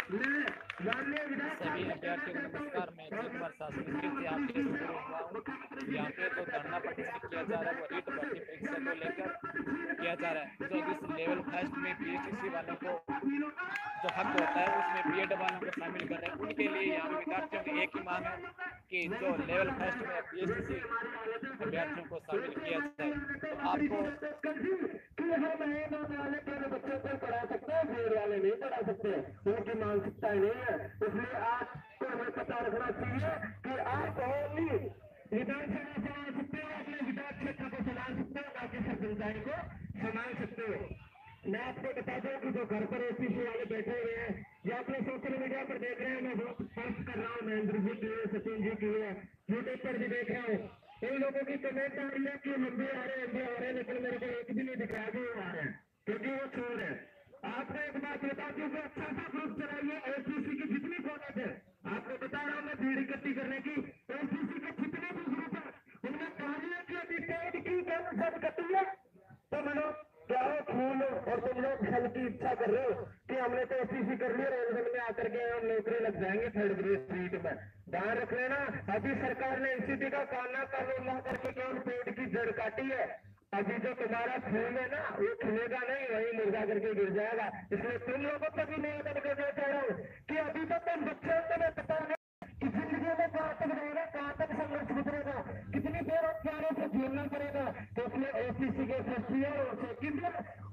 सभी अभ्यर्थियों को नमस्कार। मैं अजय कुमार शास्त्री से आपके रूबरू हुआ हूँ। यहाँ पे जो धरना प्रदर्शन किया जा रहा है वो रीट भर्ती परीक्षा को लेकर किया जा रहा है। जो इस लेवल फर्स्ट में बीएसटीसी वालों को जो हक होता है उसमें बीएड वालों को शामिल कर रहे हैं। उनके लिए यहाँ पे विद्यार्थियों की एक ही मांग है कि जो लेवल फर्स्ट में बीएसटीसी अभ्यर्थियों को शामिल किया जाए। तो आपको बच्चों को पढ़ा सकते हैं, बोर्ड वाले नहीं पढ़ा सकते, उनकी मानसिकता नहीं है। इसलिए आपको हमें पता रखना चाहिए कि आप ओनली विधानसभा चला सकते हो, अपने विधायक क्षेत्र को चला सकते हो, बाकी सब जनताएं को संभाल सकते हो। मैं आपको बता दूं कि जो घर पर एसपीसी वाले बैठे हुए हैं या अपने सोशल मीडिया पर देख रहे हैं, मैं बहुत पोस्ट कर रहा हूँ, महेंद्र जी की है, सचिन जी की है, यूट्यूब पर भी देख रहा हूँ। इन लोगों की कमेंट आ रही है कि हम भी आ रहे हैं, हम भी आ रहे हैं, लेकिन मेरे को एक भी नहीं दिख रहा कि वो आ रहे हैं, क्योंकि वो चोर है। आपको एक बात बता दूं कि अच्छा सा ग्रुप चलाइए, एसपीसी की जितनी कॉलेज है, आपको बता रहा हूँ मैं भीड़ इकट्ठी करने की, एसपीसी के जितने भी ग्रुप है उनमें कहानियां की अभी पेड़ की सब इकट्ठी है। तो मैंने क्या हो फूल और तुम लोग फल की इच्छा कर रहे हो कि हमने तो एसपीसी कर लिया, रेलवे में आकर के हम नौकरी लग जाएंगे थर्ड ग्रेड सीट में। ध्यान रख लेना, अभी सरकार ने एनसीपी का कानून ला करके केवल पेड़ की जड़ काटी है। अभी जो तुम्हारा फूल है ना वो खिलेगा नहीं, वही मुर्गा करके गिर जाएगा। इसलिए तुम लोगों को भी निवेदन करना चाह रहा हूँ कि अभी तो तुम बच्चे हो, तुम्हें पता है कि जिंदगी में कहाँ तक रहेगा, कहाँ तक संघर्ष गुजरेगा, कितनी बेरोजगारों से झेलना पड़ेगा। तो इसलिए एसपीसी के फैसले और सेकंड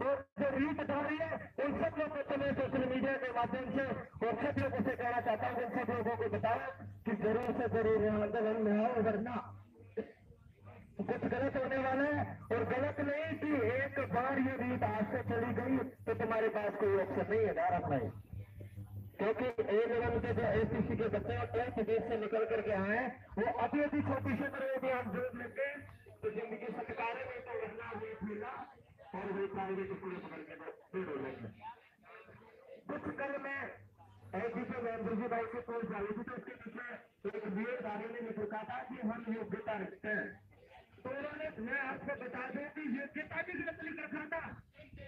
और जो रीट धारी है उन सब लोगों को मैं सोशल मीडिया के माध्यम से और सब लोगों से कहना चाहता हूँ, उन सब लोगों को बताओ कि जरूर से जरूर आंदोलन में आओ, वरना कुछ गलत होने वाला है। और गलत नहीं कि एक बार ये रीत हाथ से चली गई तो तुम्हारे पास कोई ऑप्शन नहीं है भारत में, क्योंकि A11 के जो एसपीसी के बच्चे होते हैं विदेश से निकल करके आए हैं, वो अभी अभी छोटी सी तरह भी हम जोड़ लेंगे तो जिंदगी सरकारें में तो वरना हुई मिला और वही प्राइवेट पूरे पकड़ के फिर हो जाएंगे। कुछ कल मैं ऐसी पे महेंद्र जी भाई के कोर्स डाली थी, तो उसके पीछे एक बीएड धारी ने लिखा था कि हम योग्यता रखते हैं। तो उन्होंने, मैं आपको बता दूं कि योग्यता भी गलत लिख रखा था,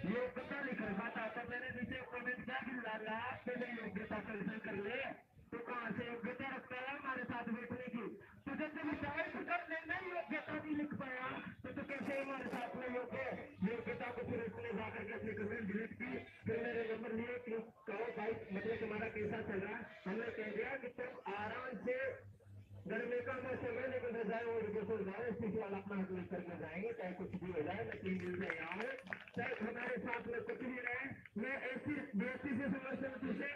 योग्यता लिख रखा था। तो मैंने नीचे कमेंट किया कि लाला पहले योग्यता कैंसिल कर ले, तो कहां से योग्यता रखता है हमारे साथ बैठने की। तुझे तो विचार कर लेना, योग्यता नहीं लिख पाया तो कैसे हमारे साथ में योग्यता को फिर उसने जाकर के अपनी कमेंट डिलीट की। फिर मेरे नंबर लिए कि कहो भाई मतलब तुम्हारा कैसा चल रहा है। हमने कह दिया कि तुम आराम से गर्मी का मौसम है, लेकिन रजाई और बिल्कुल जाए, इसी वाला अपना हक करके जाएंगे, चाहे कुछ भी हो जाए। मैं 3 दिन से यहाँ हूँ, चाहे हमारे साथ में कुछ भी रहे। मैं ऐसी बेहती से समझ से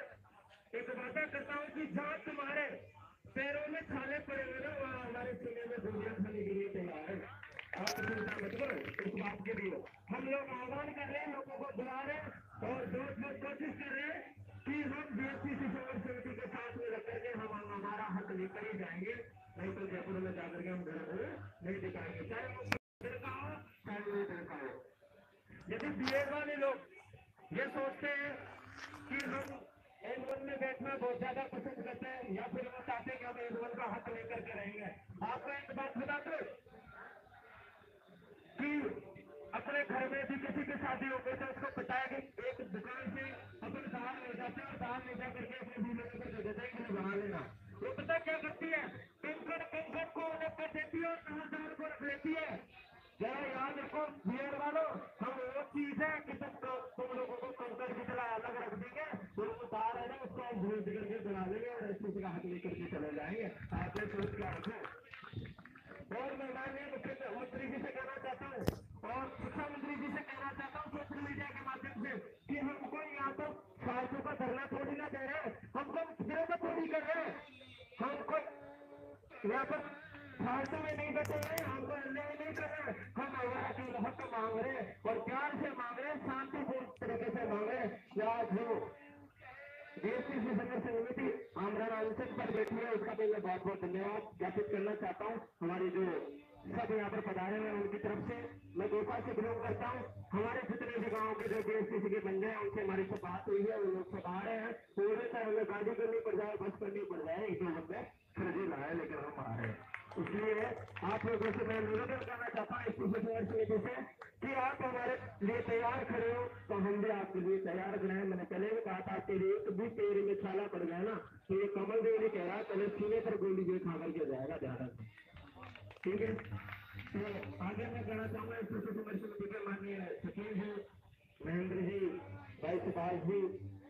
एक वादा करता हूँ कि जहाँ तुम्हारे पैरों में छाले पड़ेंगे ना, वहाँ हमारे सीने में दुनिया खाने के लिए तैयार है। आप चिंता मत करो इस बात के लिए। हम लोग आह्वान कर रहे हैं, लोगों को बुला रहे हैं और बहुत कोशिश कर रहे हैं कि हम बीएसपीसी संघर्ष समिति के साथ में रख करके हम हमारा हक लेकर ही जाएंगे। नहीं तो जयपुर में जाकर के हम घर नहीं दिखाएंगे, चाहे वो लड़का हो चाहे वो लड़का हो। यदि बीएड वाले लोग ये सोचते हैं कि हम N1 में बैठना बहुत ज्यादा पसंद करते हैं या फिर वो चाहते हैं कि हम N1 का हक लेकर के रहेंगे, आपको एक बात बता दो कि अपने घर में भी किसी की शादी हो गई तो उसको बताया कि एक दुकान से अपन दाल ले जाते हैं और दाल ले जा करके अपने दूल्हे को दे देते हैं कि बना लेना। वो पता क्या करती है, कंकड़ को अलग कर देती है और दाल को रख लेती है। जरा याद रखो बियर वालों, हम वो चीज है कि तुम लोगों को कंकड़ की तरह अलग रख देंगे, तो वो दाल है ना उसको हम भूल करके बना लेंगे और ऐसे का हाथ लेकर के चले जाएंगे। आपने सोच क्या रखो। और मैं माननीय मुख्यमंत्री जी से कहना चाहता हूँ और शिक्षा मंत्री जी से कहना चाहता हूँ सोशल मीडिया के माध्यम से कि हमको यहाँ पर फालतू का धरना थोड़ी ना दे रहे, हमको फिर में थोड़ी कर रहे हैं, हमको यहाँ पर फालतू में नहीं बैठे रहे, हमको अन्याय नहीं कर रहे, हम हमारा केवल हक मांग रहे और प्यार से मांग रहे, शांतिपूर्ण तरीके से मांग रहे। या जो बीएसपीसी संघर्ष समिति आमरण अनशन पर बैठी है उसका भी मैं बहुत बहुत धन्यवाद ज्ञापित करना चाहता हूँ। हमारे जो सब यहाँ पर पधारे हैं उनकी तरफ से मैं गोपा से बिलोंग करता हूँ। हमारे जितने भी गाँव के जो बीएसपीसी के बंदे हैं उनसे हमारी सब बात हुई है, वो लोग सब आ रहे हैं। पूरे तरह हमें गाड़ी करनी पड़ जाए, बस करनी पड़ जाए, एक दो बंदे खरीदे लाए लेकिन हम आ रहे हैं। इसलिए आप लोगों से मैं निवेदन करना चाहता हूँ बीएसपीसी संघर्ष समिति से कि आप हमारे लिए तैयार खड़े हो तो हम भी आपके लिए तैयार खड़े हैं। मैंने पहले भी कहा था कि एक भी पेड़ में छाला पड़ गया ना, तो ये कमल देव ने कह रहा है पहले सीने पर गोली जो खा करके जाएगा ध्यान रखना, ठीक है। तो आगे मैं कहना चाहूंगा समिति के माननीय सचिव जी, महेंद्र जी, भाई सुभाष जी,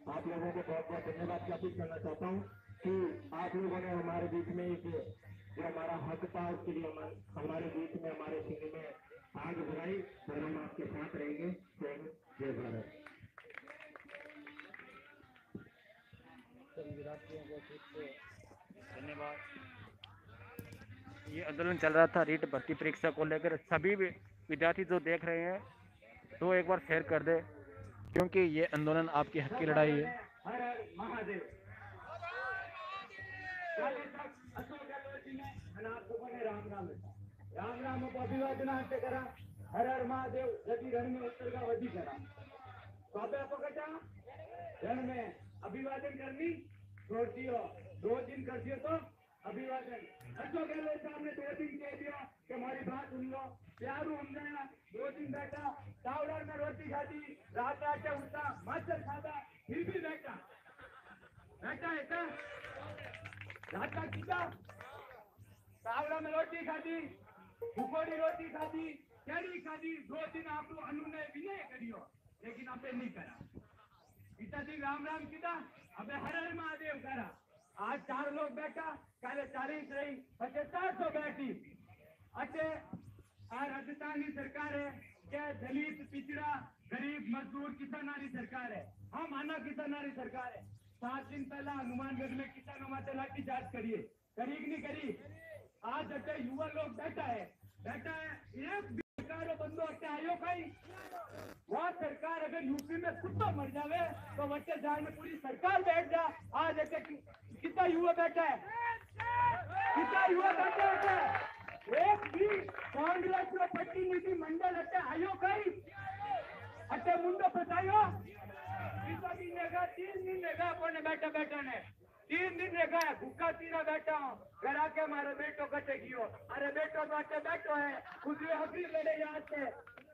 आप लोगों को बहुत बहुत धन्यवाद ज्ञापित करना चाहता हूँ कि आप लोगों ने हमारे बीच में एक जो हमारा हक था उसके लिए हमारे बीच में हमारे सीने में आग बुलाई और हम आपके साथ रहेंगे। जय भारत। धन्यवाद। ये आंदोलन चल रहा था रीट भर्ती परीक्षा को लेकर। सभी विद्यार्थी जो देख रहे हैं तो एक बार शेयर कर दे, क्योंकि ये आंदोलन आपकी हक की लड़ाई है। हर हर महादेव। राम राम को अभिवादन करा, हर हर महादेव। यदि रण में उत्तर का वधी करा पकड़ा रण में अभिवादन करनी छोड़ती हो, 2 दिन करती हो तो अभिवादन। अशोक गहलोत साहब ने 2 दिन कह दिया कि हमारी बात सुन लो, प्यारू हम गया। 2 दिन बैठा, चावड़ा में रोटी खाती, रात रात से उठता, मास्टर खाता, फिर भी बैठा है क्या? रात का किया चावड़ा में रोटी खाती, भूखोड़ी रोटी खाती, कैरी खाती। 2 दिन आप अनुनय विनय करियो, लेकिन आपने नहीं करा। पिताजी राम राम किया, अबे हर हर महादेव करा। आज 4 लोग बैठा, काले 40 रही, पचे 400 बैठी। अच्छे राजस्थानी सरकार है क्या? दलित, पिछड़ा, गरीब, मजदूर, किसानारी सरकार है। हम आना किसानारी सरकार है। 7 दिन पहला हनुमानगढ़ में किसानों माते लाठी चार्ज करिए, करी कि नहीं करी? आज अच्छे युवा लोग बैठा है एक सरकार बंदो अच्छे आयो कहीं। वह सरकार अगर यूपी में कुत्ता मर जावे तो बच्चे जाए में पूरी सरकार बैठ जा। आज अच्छे कितना युवा बैठा है, कितना युवा बैठा है। एक भी कांग्रेस का प्रतिनिधि मंडल अच्छे आयो कहीं, अच्छे मुंडो फसायो। 3 दिन रहेगा अपने बैठा ने 3 दिन रहेगा भूखा तीरा बैठा हूँ। घर आके हमारे बेटो कटे गियो, अरे बेटो बैठो है खुद हकरी लड़े यहाँ से।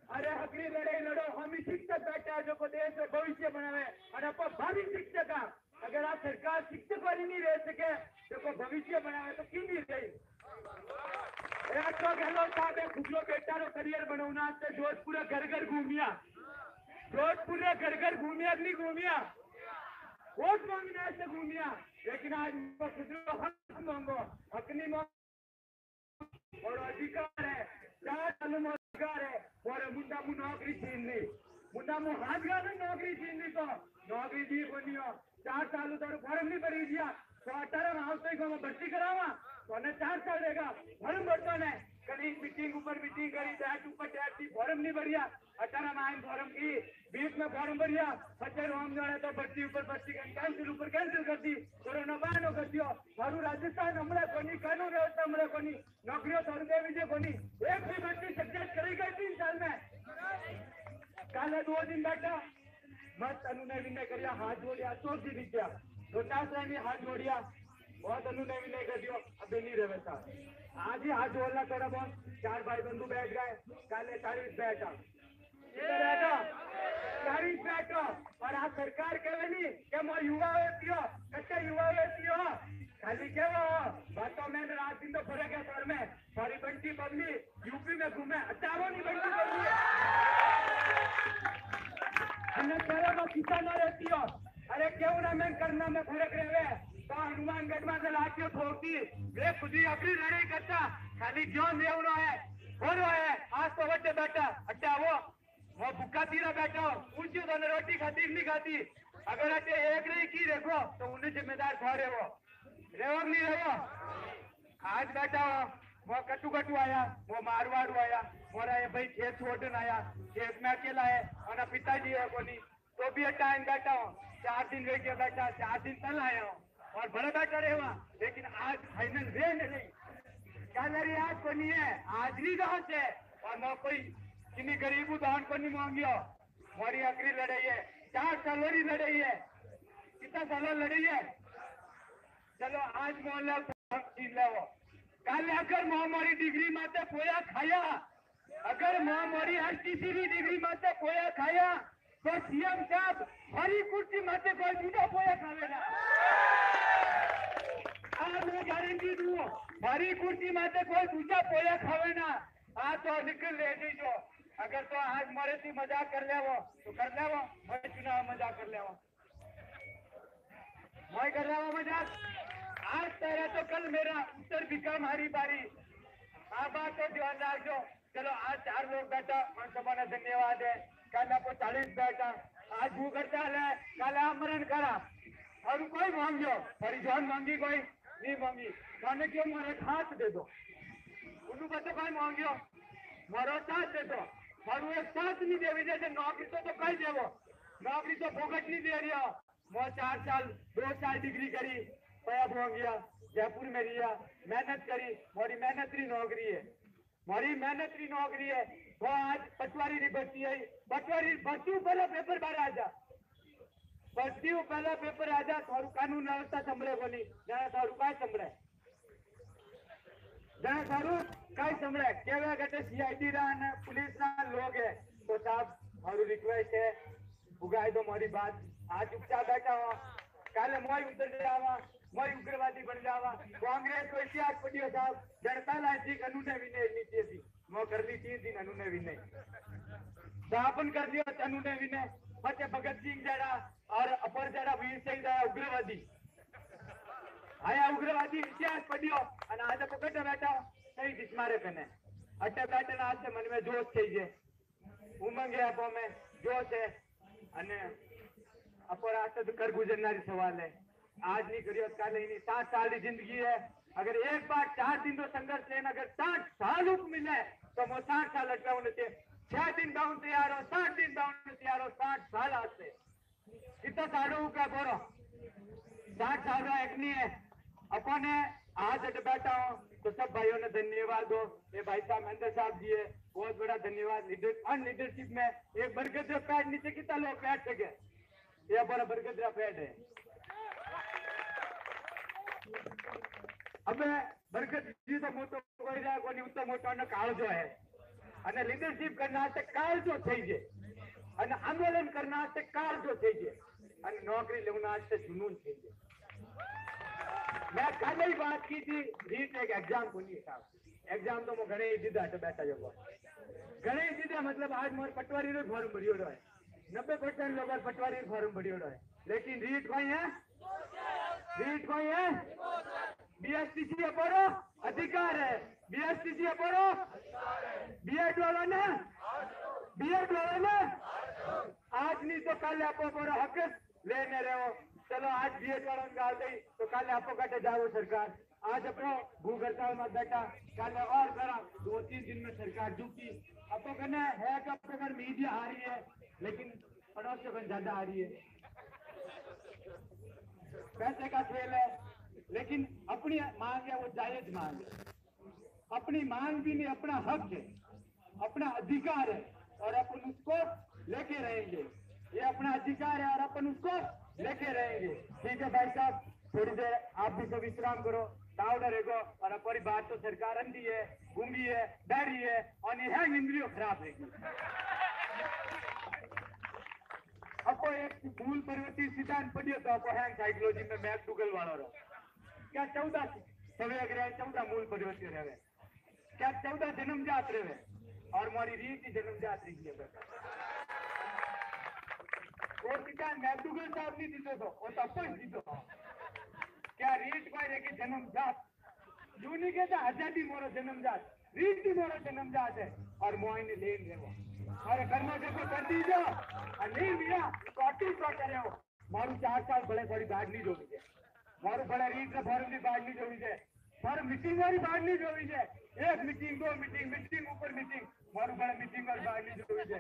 अरे हकरी लड़ाई लड़ो, हम ही शिक्षक बैठे हैं जो को देश में भविष्य बनावे। और आप भावी शिक्षक, अगर आप सरकार शिक्षक वाली नहीं रह सके जो को भविष्य बनावे तो क्यों नहीं रही? अशोक गहलोत साहब खुदरो बेटा रो करियर बनाना जोधपुर घर घर घूमिया, जोधपुर घर घर घूमिया नहीं घूमिया, वोट मांगने से घूमिया। लेकिन आज खुदरो हक मांगो, हक नहीं मांगो और अधिकार है। 4 सालों में अधिकार है और मुंडा मु नौकरी छीन ली, मुंडा मु हाथ गया नौकरी छीन ली तो नौकरी दी बनी हो। 4 साल तो फॉर्म नहीं भरी दिया तो 18 हाउस को मैं भर्ती करावा तो 4 साल रहेगा फॉर्म भरता है। कभी मीटिंग ऊपर मीटिंग करी, टैट ऊपर टैट की फॉर्म नहीं भरिया। 18 में फॉर्म की, 20 में फॉर्म भरिया, 25 हम जाने तो भर्ती ऊपर भर्ती कैंसिल ऊपर कैंसिल कर दी, कोरोना बहानो कर दियो। मारू राजस्थान हमला कोनी, कानून व्यवस्था हमला कोनी, नौकरियों तो दे विजय कोनी, एक भी भर्ती सक्सेस करेगा 3 साल में। काले 2 दिन बैठा मस्त अनुनय विनय करिया, हाथ जोड़िया, 100 दी विद्या 50 में हाथ जोड़िया, बहुत अनुनय विनय कर दियो। अभी नहीं रहे साहब, आज ही हाथ जोड़ना थोड़ा बहुत। 4 भाई बंधु बैठ गए, काले 40 बैठा, इधर बैठो 40 बैठो। और आज सरकार कहे नहीं कि मैं युवा होती हो, कच्चे युवा होती हो, खाली क्या हो बातों में। रात दिन तो फर्क है सर में, सारी बंटी बदली यूपी में घूमे, हजारों नहीं बंटी बदली किसान रहती हो। अरे क्यों ना मैं करना में फर्क रहे तो हनुमानगढ़ में लाठियों ठोकती, वे खुद ही अपनी लड़ाई करता, खाली क्यों देवनो है हो रहा है। आज तो बच्चे बैठा अच्छा वो भूखा तीरा बैठा हो, ऊंची तो रोटी खाती नहीं खाती। अगर अच्छे एक नहीं की देखो तो उन्हें जिम्मेदार ठहरे हो नहीं रहो। आज बैठा हो वो कटू आया, वो मारवाड़ू आया, मोरा ये भाई खेत छोड़ने आया, खेत में अकेला है और पिताजी है कोनी तो भी टाइम बैठा हूँ। 4 दिन रह के बैठा, 4 दिन कल आया हूँ और बड़ा बैठा रहे हुआ। लेकिन आज फाइनल वे नहीं, क्या मेरी आज को नहीं है, आज नहीं कहा से। और मैं कोई किन्हीं गरीबू दान को नहीं मांगियो, हमारी आखिरी लड़ाई है, 4 सालों की लड़ाई है, कितना सालों लड़ाई है। चलो आज मोहल्ला छीन लो, कल अगर महामारी डिग्री माते पोया खाया, अगर महामारी हर किसी भी डिग्री माते पोया खाया तो सीएम साहब हरी कुर्सी माते कोई दूसरा पोया खावेगा। મારી ખુરશી માટે કોઈ બીજા પોયા ખાવે ના આ તો નીકળ લે જઈજો અગર તો આજ મારેથી મજાક કર લેવો તો કર લેવો मैं चुनाव मजाक कर लेवा मैं कर लेवा मजाक आज तेरा तो कल मेरा उत्तर भिका मारी बारी आ बात तो ध्यान रखो चलो आज 4 लोग बैठा मन समाना धन्यवाद है कल आपको 40 बैठा आज भू करता है कल आमरण करा और कोई मांगो फरी जान मांगी कोई नहीं मांगी थाने क्यों मारे हाथ दे दो उन्होंने बच्चे कोई मांगो मारो साथ दे दो मारू एक साथ नहीं दे जैसे नौकरी तो कई देवो नौकरी तो फोकट नहीं दे रही मैं 4 साल 2 साल डिग्री करी पया हो गया जयपुर में रिया मेहनत करी मोरी मेहनतरी नौकरी है मोरी मेहनतरी नौकरी है वो आज पटवारी री भर्ती आई पटवारी भर्ती पहला पेपर बाहर आ जा भर्ती पहला पेपर आ जा थारू कानून व्यवस्था संभळे कोनी जाने थारू काय संभळे जाने थारू काय संभळे केवा गटे सीआईडी रा ने पुलिस ना लोग है तो साहब थारू रिक्वेस्ट है उगाई दो मोरी बात आज चुपचाप बैठा हो काले मोई उतर जावा मोई उग्रवादी बन जावा कांग्रेस को इतिहास पढ़ियो साहब जनता लाइसी कानून विनय नीति थी मो कर ली 3 दिन कानून विनय स्थापन कर दियो कानून विनय पचे भगत सिंह जड़ा और अपर जड़ा वीर सिंह जड़ा उग्रवादी आया उग्रवादी इतिहास पढ़ियो અને આજે પકડે બેઠા કઈ દિસ મારે કને અટે બેઠે आज से मन में जोश થઈ છે ઉમંગ है આપો में जोश है અને अपराध तो कर गुजरनारी सवाल है आज नहीं करियो कल नहीं 7 साल की जिंदगी है अगर एक बार 4 दिन तो संघर्ष लेना अगर 60 साल हुक्म मिले तो मैं 60 साल अटकाऊ नहीं 6 दिन डाउन तैयार हो 60 दिन डाउन तैयार हो 60 साल आज से कितना सालों का बोलो 60 साल का एक नहीं है अपन आज अट बैठा हूँ तो सब भाइयों ने धन्यवाद दो ये भाई साहब महेंद्र साहब जी है बहुत बड़ा धन्यवाद लीडरशिप में एक बरगद पैड नीचे कितना लोग बैठ सके ये बड़ा बरगदरा पेड़ है अबे बरगद जी तो मोटो कोई रहा कोनी उतो मोटो न काल जो है અને લીડરશિપ करना તે કાળ જો થઈ છે અને આંદોलन करना તે કાળ જો થઈ છે અને નોકરી લેવના તે जुनून થઈ છે मैं कल ही बात की थी रीट एक एग्जाम कोनी साहब एग्जाम तो मैं घणे दीदा तो बैठा जो घणे दीदा मतलब आज मोर पटवारी रो फॉर्म भरियो है 90% लोग पटवारी फॉर्म भरियो है लेकिन रीट कोई है बीएसटीसी अपरो अधिकार है बीएसटीसी अपरो बीएड वाला ने आज नहीं तो कल आपको पर हक लेने रहो चलो आज बीएड वाला गाल गई तो कल आपको कटे जाओ सरकार आज अपनो भूख हड़ताल में बैठा कल और करा 2-3 दिन में सरकार झुकी आपको कहना है कि अगर मीडिया आ रही है लेकिन पड़ोसियों को ज्यादा आ रही है पैसे का खेल है लेकिन अपनी मांग है वो जायज मांग है अपनी मांग भी नहीं अपना हक है अपना अधिकार है और अपन उसको लेके रहेंगे ये अपना अधिकार है और अपन उसको लेके रहेंगे ठीक है भाई साहब थोड़ी देर आप भी सब विश्राम करो दावड़ा रहेगा और अपनी बात तो सरकार अंधी है गूंगी है डरी है और यह इंद्रियों खराब रहेगी आपको एक मूल परिवर्तित सिद्धांत पढ़ियो तो आपको हैंग साइकोलॉजी में मैकडूगल वाला रहो क्या 14 सवे अगर 14 मूल परिवर्तित रहे क्या 14 जन्मजात रहे और हमारी रीति जन्मजात रही है और सिद्धांत मैकडूगल साहब नहीं दीते तो वो तो अपन जीतो क्या रीत कोई रहे जन्मजात यूनी के तो आजादी मोरो जन्मजात रीति मोरो जन्मजात है और मोइने लेन रहो अरे करना देखो कर दीजो और नहीं मिला कॉटी तो करे हो मारू 4 साल बड़े थोड़ी बाढ़ नहीं जोड़ी है मारू बड़ा रीत का फॉर्म की बाढ़ नहीं जोड़ी है पर मीटिंग वाली बाढ़ नहीं जोड़ी है एक मीटिंग 2 मीटिंग मीटिंग ऊपर मीटिंग मारू बड़ा मीटिंग और बाढ़ नहीं जोड़ी है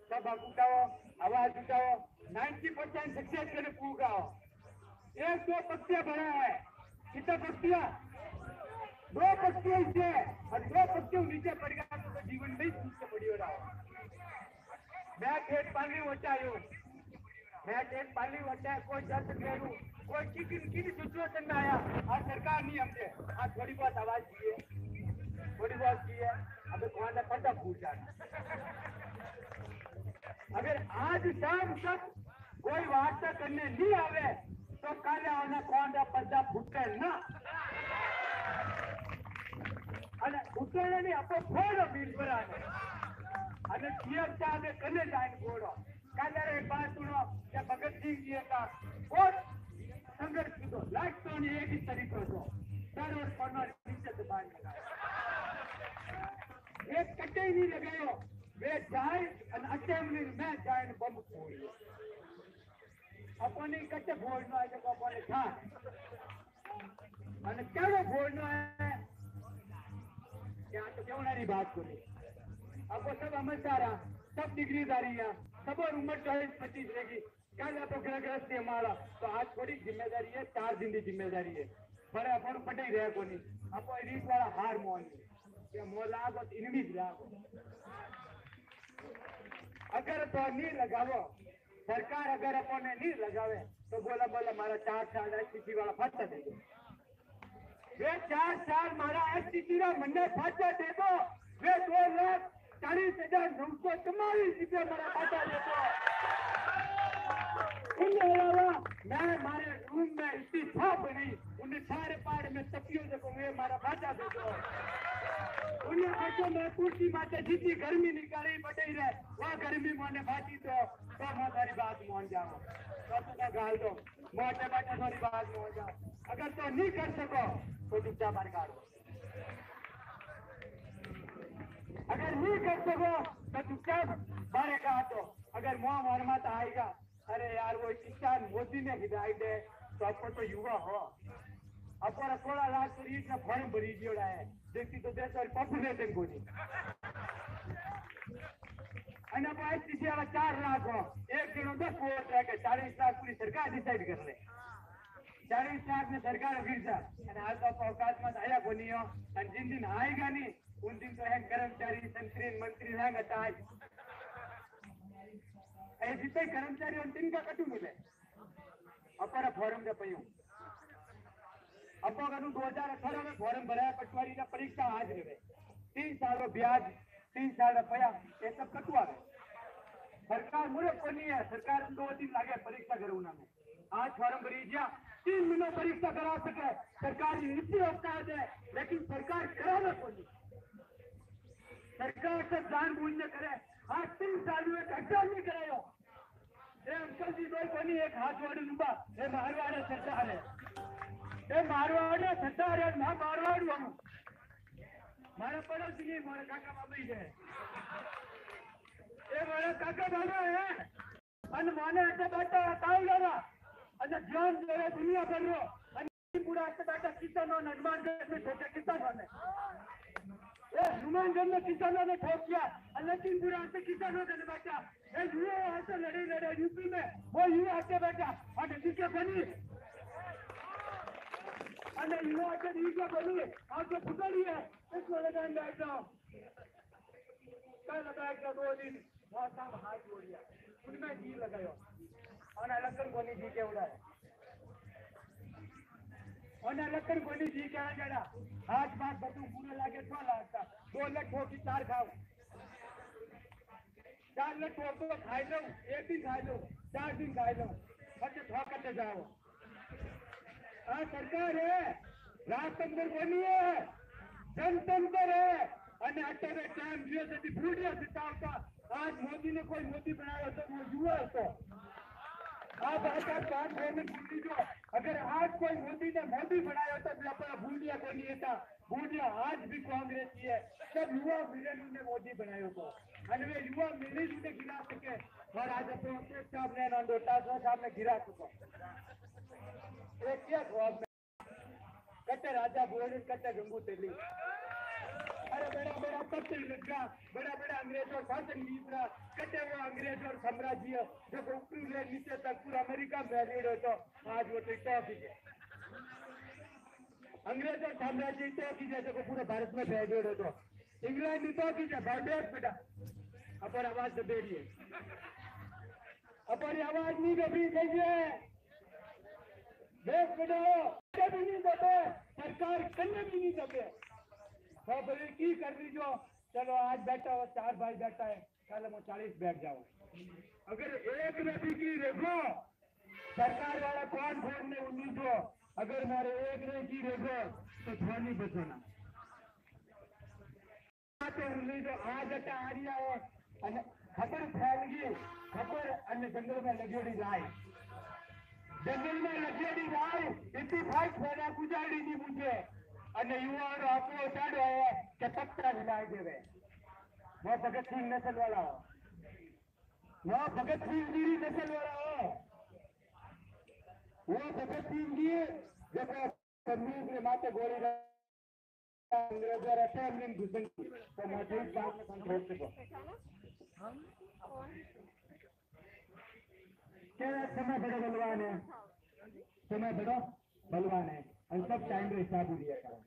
सब आप उठाओ आवाज उठाओ 90% सक्सेस करे पूगाओ 1-2 पक्षियां भरा है कितना पक्षियां 2 पक्षियों से और 2 पक्षियों नीचे पड़ गया तो जीवन में नीचे पड़ी हो रहा है मैं खेत पानी होता है कोई दर्द करूं कोई किसी सिचुएशन में आया आज सरकार नहीं हमसे आज थोड़ी बहुत आवाज की है अबे कौन सा पता फूट जाना अगर आज शाम तक कोई वार्ता करने नहीं आवे तो तो काले आने कौन पद्दा फूटे ना અને ઉતરણી આપો ફોડો બિલ ભરાને અને ટીએમ ચાને કને જાય ફોડો કાલે બાતુનો કે ભગતસિંહ જી હતા કોટ સંઘર્ષ કીધો લાગતો ને એક જ તરીકો છો સરોડ પરનો નીચે દબાણ લગાવ્યો એક કટે નહીં લગાવ્યો બે જાય અને અસેમ્બલી મેં જાય બોમ્બ ફોડ્યો अपनी कच्चे फोड़ना है तो अपने था અને કેવો ફોડનો है क्या तो क्यों नहीं बात करी आपको सब समझदार सब डिग्रीदारी है सब उम्र 40-25 रहेगी कल आपको ग्रस्त है हमारा तो आज थोड़ी जिम्मेदारी है 4 दिन की जिम्मेदारी है पर अपन पटे रहे को नहीं आपको रीत वाला हार मोन के मोह लागो इनमी लागो अगर तो नहीं लगावो सरकार अगर अपने नहीं लगावे तो बोला बोला मारा 4 साल एसटीसी वाला फाटा दे दो वे 4 साल मारा एसटीसी रा मन्ने फाटा दे दो वे 2,40,944 रुपया मारा फाटा दे दो इनके अलावा मैं मारे रूम में इस्तीफा बनी उन्हें सारे पाड़ में तपियो देखो वे मारा फाटा दे दो उन्हें बच्चों में कुर्सी माते जितनी गर्मी निकाली बटे रहे वह गर्मी मोने फाटी तो मैं सारी बात मान जाओ तो तुझे गाल दो मोटे बाटे सारी बात मान जाओ अगर तो नहीं कर सको तो चुपचाप बाहर काटो अगर नहीं कर सको तो चुपचाप बाहर काटो अगर मुँह मार मत आएगा अरे यार वो किसान मोदी ने हिदायत है तो आपको तो युवा हो अपना 16 लाख तो रीट में फॉर्म भरी जोड़ा है देखती तो देश और पॉपुलेशन को नहीं અને એસટીસી વાળા 4 લાખ हो एक जणो 10 वोट है 40 लाख पूरी सरकार डिसाइड कर ले 40 लाख ने सरकार गिरजा અને हाल तो औकात में आया कोनी हो અને जिन दिन आएगा नहीं उन दिन तो है कर्मचारी मंत्री रहेंगे ताज ऐसे तो कर्मचारी उन दिन का कटू मिले अपना फॉर्म दे पयो अपो कनु 2018 में फॉर्म भराया पटवारी का परीक्षा आज रहे 3 साल ब्याज 3 साल रुपया ये सब कटवा है सरकार मुरे को नहीं है सरकार 2 दिन लगे परीक्षा करवाना में आज फॉर्म भरी दिया 3 महीनों परीक्षा करा सके सरकार इतनी औकात है लेकिन सरकार करावे को नहीं सरकार से जानबूझ के करे आज 3 साल में एग्जाम नहीं करायो ये अंकल जी कोई को नहीं एक हाथ जोड़ लूंगा ये मारवाड़ सरकार है ये मारवाड़ सरकार है मैं मारवाड़ हूं मारा पड़ोसी नहीं मारा काका बाबी है ये मारा काका बाबा है अन माने ऐसे बैठा ताऊ लगा अन ध्यान दे दुनिया भर रो अन पूरा ऐसे बैठा किसानों ने हनुमानगढ़ में ठोके किसानों ने ये हनुमानगढ़ में किसानों ने ठोक दिया लेकिन पूरा ऐसे किसानों ने बैठा ये युवा ऐसे लड़े यूपी में वो युवा ऐसे बैठा और जिसके बनी અને યુવા કે દીકે બોલી આ તો ફૂટડી है इसमें लगान बैठ जाओ कल बैठ का 2 दिन मौसम हाथ जोड़ दिया उनमें जी लगायो और लक्कन कोनी जी के उड़ा और लक्कन कोनी जी के जड़ा हाथ बात बतू पूरे लागे 2 लाख का 2 लाख ठोकी 4 खाओ 4 लाख ठोक तो खाई लो एक दिन खाई लो 4 दिन खाई लो बच्चे ठोकते जाओ आ सरकार है राजतंत्र कोनी है जनतंत्र है અને અત્યારે ટાઈમ જે છે ભૂલ્યા સિતાવતા आज मोदी ने कोई मोदी बनाया तो वो युवा હતો આ ભાષા बात होने भूली जो अगर आज कोई मोदी ने मोदी बनाया तो अपना भूलिया कोनी था भूलिया आज भी कांग्रेस की है सब युवा मिलने ने मोदी बनाया तो અને वे युवा मिलने ने गिरा सके और आज अपने साहब ने नंदोटा साहब ने गिरा चुका एक क्या जवाब कच्चे राजा बोल कच्चे गंगू तेली अरे बड़ा बड़ा कच्चे लगा बड़ा बड़ा अंग्रेज और शासन लीडर कच्चे वो अंग्रेज और साम्राज्य जो ऊपरी ले नीचे तक पूरा अमेरिका में लीड तो आज वो तो टॉप ही है अंग्रेज और साम्राज्य तो की जैसे को पूरे भारत में फैले हो तो इंग्लैंड तो की जैसे बारबेस बेटा अपन आवाज दबे रही है अपन आवाज नहीं दबी गई है देश बढ़ाओ भी नहीं दबे सरकार करने भी नहीं दबे बोले की कर रही जो चलो आज बैठा हो 4 भाई बैठा है कल हम 40 बैठ जाओ अगर एक नदी की देखो सरकार वाला कौन फोड़ने 1900 अगर मारे एक ने की देखो तो थोड़ी बचना आज आ रही है खबर फैल गई खबर अन्य जंगल में लगेड़ी जाए जंगल में लगेड़ी जाए इतनी फाइट फैला गुजारी नहीं मुझे अन्य युवाओं आपको चढ़ है कि पत्ता हिलाए देवे वो भगत सिंह नस्ल वाला हो वो भगत सिंह गिरी नस्ल वाला हो वो भगत सिंह जी जब तमीज में माते गोली अंग्रेजों रहते हैं हमने घुसन तो मौजूद बात में संतोष को क्या समय बड़े बलवान है समय बड़ो बलवान है और सब टाइम में हिसाब लिया करें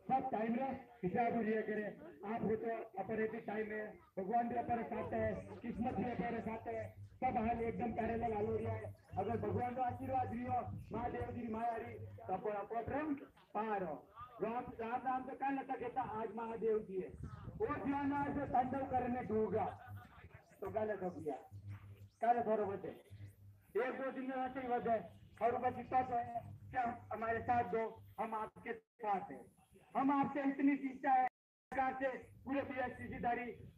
सब टाइम में हिसाब लिया करे आप हो तो अपने भी टाइम में भगवान भी अपने साथ है किस्मत भी अपने साथ है सब हाल एकदम पैरेलल हाल हो रहा है अगर भगवान का आशीर्वाद भी हो महादेव जी माया रही तो अपना ड्रम पार हो राम नाम से कल तक कहता आज महादेव जी है वो जाना से तांडव करने डूबा तो गलत हो गया कल थोड़ा बचे एक दो दिन में वैसे ही बचे और बस इतना तो है कि हमारे साथ दो हम आपके साथ हैं हम आपसे इतनी शिक्षा है सरकार से पूरे बीएसटीसी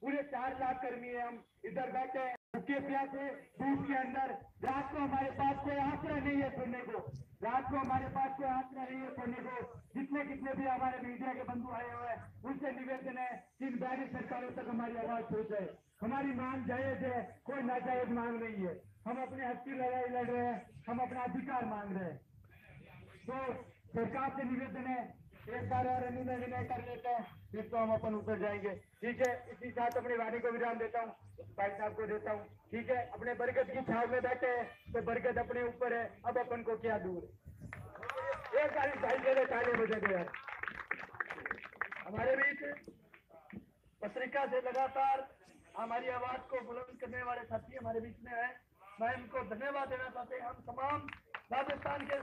पूरे 4 लाख कर्मी है हम इधर बैठे हैं भूखे प्यासे धूप के अंदर रात को हमारे पास कोई आसरा नहीं है सुनने को रात को हमारे पास कोई आसरा नहीं है सुनने को जितने कितने भी हमारे मीडिया के बंधु आए हुए हैं उनसे निवेदन है कि इन बैरी सरकारों तक हमारी आवाज पहुंचे हमारी मांग जायज है कोई नाजायज मांग नहीं है हम अपने हक की लड़ाई लड़ रहे हैं हम अपना अधिकार मांग रहे हैं तो सरकार से निवेदन है एक बार और अनुनय कर लेते हैं फिर तो हम अपन ऊपर जाएंगे ठीक है इसी साथ अपनी वाणी को विराम देता हूँ भाई साहब को देता हूँ ठीक है अपने बरगद की छाव में बैठे हैं तो बरगद अपने ऊपर है अब अपन को क्या दूर एक बार भाई के लिए ताली बजा दो यार हमारे बीच पत्रिका से लगातार हमारी आवाज को बुलंद करने वाले साथी हमारे बीच में है मैं इनको धन्यवाद देना चाहते हैं हम तमाम राजस्थान के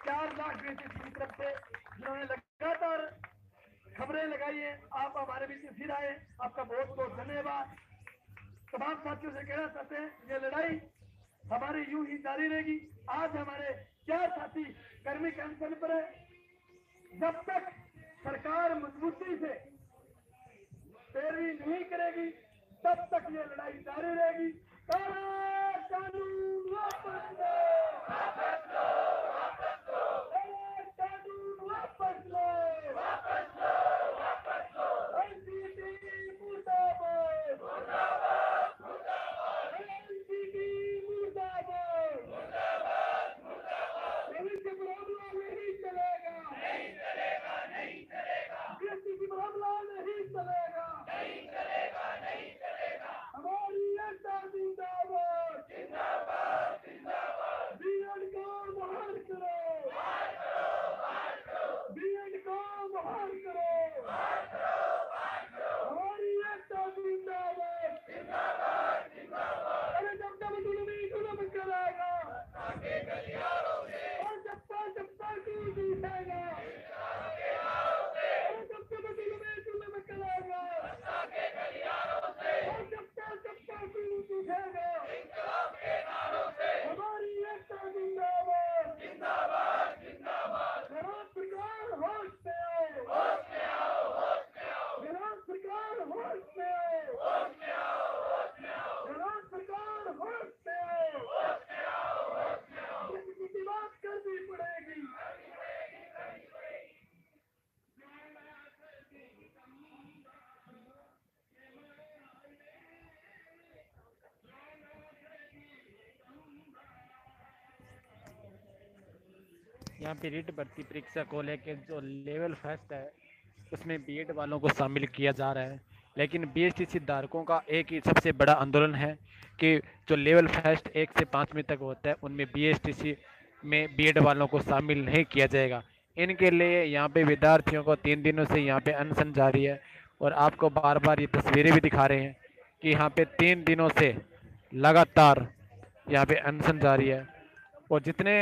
4 लाख की तरफ से जिन्होंने लगातार खबरें लगाई है आप हमारे बीच में फिर आए आपका बहुत बहुत धन्यवाद तमाम साथियों से कहना चाहते हैं ये लड़ाई हमारी यूं ही जारी रहेगी आज हमारे 4 साथी कर्मी अनशन पर है जब तक सरकार मजबूती से पैरवी नहीं करेगी तब तक ये लड़ाई जारी रहेगी कानून वापस लो वापस लो वापस लो कानून वापस लो वापस लो वापस लो एनसीटी मुर्दाबाद मुर्दाबाद मुर्दाबाद एनसीटी मुर्दाबाद मुर्दाबाद मुर्दाबाद कृषि मामला नहीं चलेगा नहीं चलेगा नहीं चलेगा कृषि मामला नहीं चलेगा नहीं चलेगा नहीं चलेगा हमारी एकता जिंदाबाद जिंदाबाद जिंदाबाद बीएड को बहाल करो बीएड को बहाल करो हमारी एकता जिंदाबाद जिंदाबाद जिंदाबाद अरे जब तक जुल्म करेगा आगे गलियारों से और जब तक तू जीतेगा और जब तक जुल्म करेगा आगे गलियारों से और जब तक तू जीतेगा इंकलाब के नारों से हमारी एकता जिंदाबाद जिंदाबाद जिंदाबाद जनाब सरकार होश में आओ होश में आओ होश में आओ जनाब सरकार होश में आओ होश में आओ होश में आओ जनाब सरकार होश में आओ होश में आओ होश में आओ किसी बात करनी पड़ेगी यहाँ पे रीट भर्ती परीक्षा को लेकर जो लेवल फर्स्ट है उसमें बीएड वालों को शामिल किया जा रहा है लेकिन बीएसटीसी धारकों का एक ही सबसे बड़ा आंदोलन है कि जो लेवल फर्स्ट 1 से 5वीं तक होता है उनमें बीएसटीसी में बीएड वालों को शामिल नहीं किया जाएगा। इनके लिए यहाँ पे विद्यार्थियों को 3 दिनों से यहाँ पे अनशन जारी है और आपको बार बार ये तस्वीरें भी दिखा रहे हैं कि यहाँ पे 3 दिनों से लगातार यहाँ पे अनशन जारी है और जितने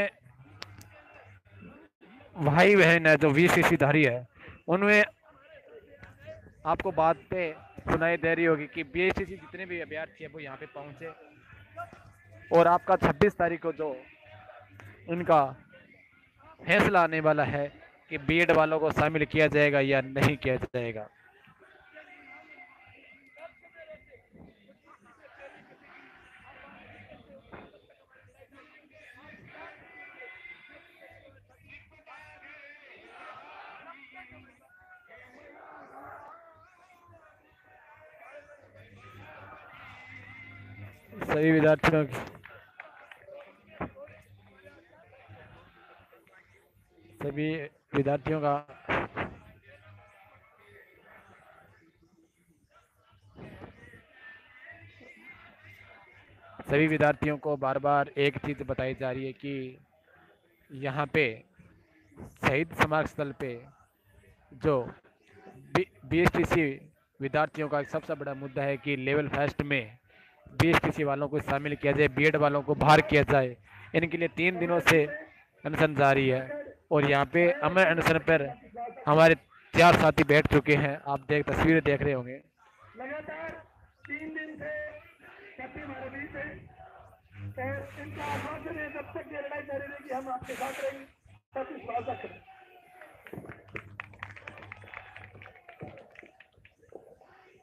भाई बहन है जो वीसीसी धारी है उनमें आपको बात पे सुनाई दे रही होगी कि बीएसटीसी जितने भी अभ्यर्थी है वो यहाँ पे पहुंचे और आपका 26 तारीख को जो उनका फैसला आने वाला है कि बीएड वालों को शामिल किया जाएगा या नहीं किया जाएगा। सभी विद्यार्थियों सभी विद्यार्थियों का सभी विद्यार्थियों को बार बार एक चीज़ बताई जा रही है कि यहाँ पे शहीद स्मारक स्थल पे जो बीएसटीसी विद्यार्थियों का सबसे बड़ा मुद्दा है कि लेवल फर्स्ट में बीएसटीसी वालों को शामिल किया जाए, बीएड वालों को बाहर किया जाए। इनके लिए 3 दिनों से अनशन जारी है और यहाँ पे अमर अनशन पर हमारे 4 साथी बैठ चुके हैं। आप तस्वीरें देख रहे होंगे। लगातार 3 दिन से छठी फरवरी से इनका आश्वासन है जब तक ये लड़ाई जारी रहेगी हम आपके साथ रहेंगे, तब इस वादा करें।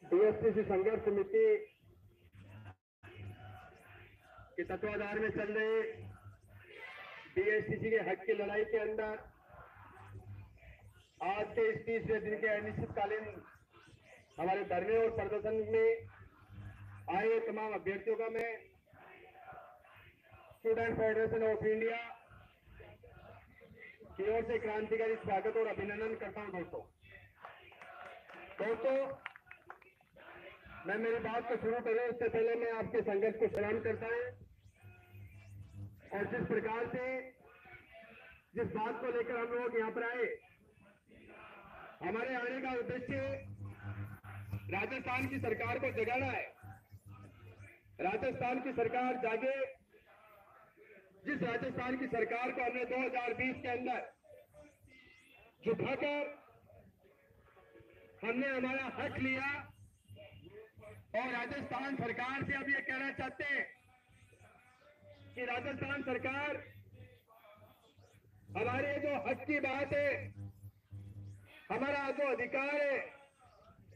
बीएसटीसी संघर्ष समिति के तत्वाधार में चल रहे बीएसटीसी के हक की लड़ाई के अंदर आज के इस 30वें दिन के अनिश्चितकालीन हमारे धरने और प्रदर्शन में आए तमाम अभ्यर्थियों का मैं स्टूडेंट फेडरेशन ऑफ इंडिया की ओर से क्रांतिकारी स्वागत और अभिनंदन करता हूं। दोस्तों मैं मेरी बात को शुरू करूं उससे पहले मैं आपके संघर्ष को सलाम करता हूं और जिस प्रकार से जिस बात को लेकर हम लोग यहाँ पर आए, हमारे आने का उद्देश्य राजस्थान की सरकार को जगाना है। राजस्थान की सरकार जागे, जिस राजस्थान की सरकार को हमने 2020 के अंदर झुकाकर हमने हमारा हक लिया और राजस्थान सरकार से अब ये कहना चाहते हैं कि राजस्थान सरकार हमारे जो हक की बात है, हमारा जो अधिकार है,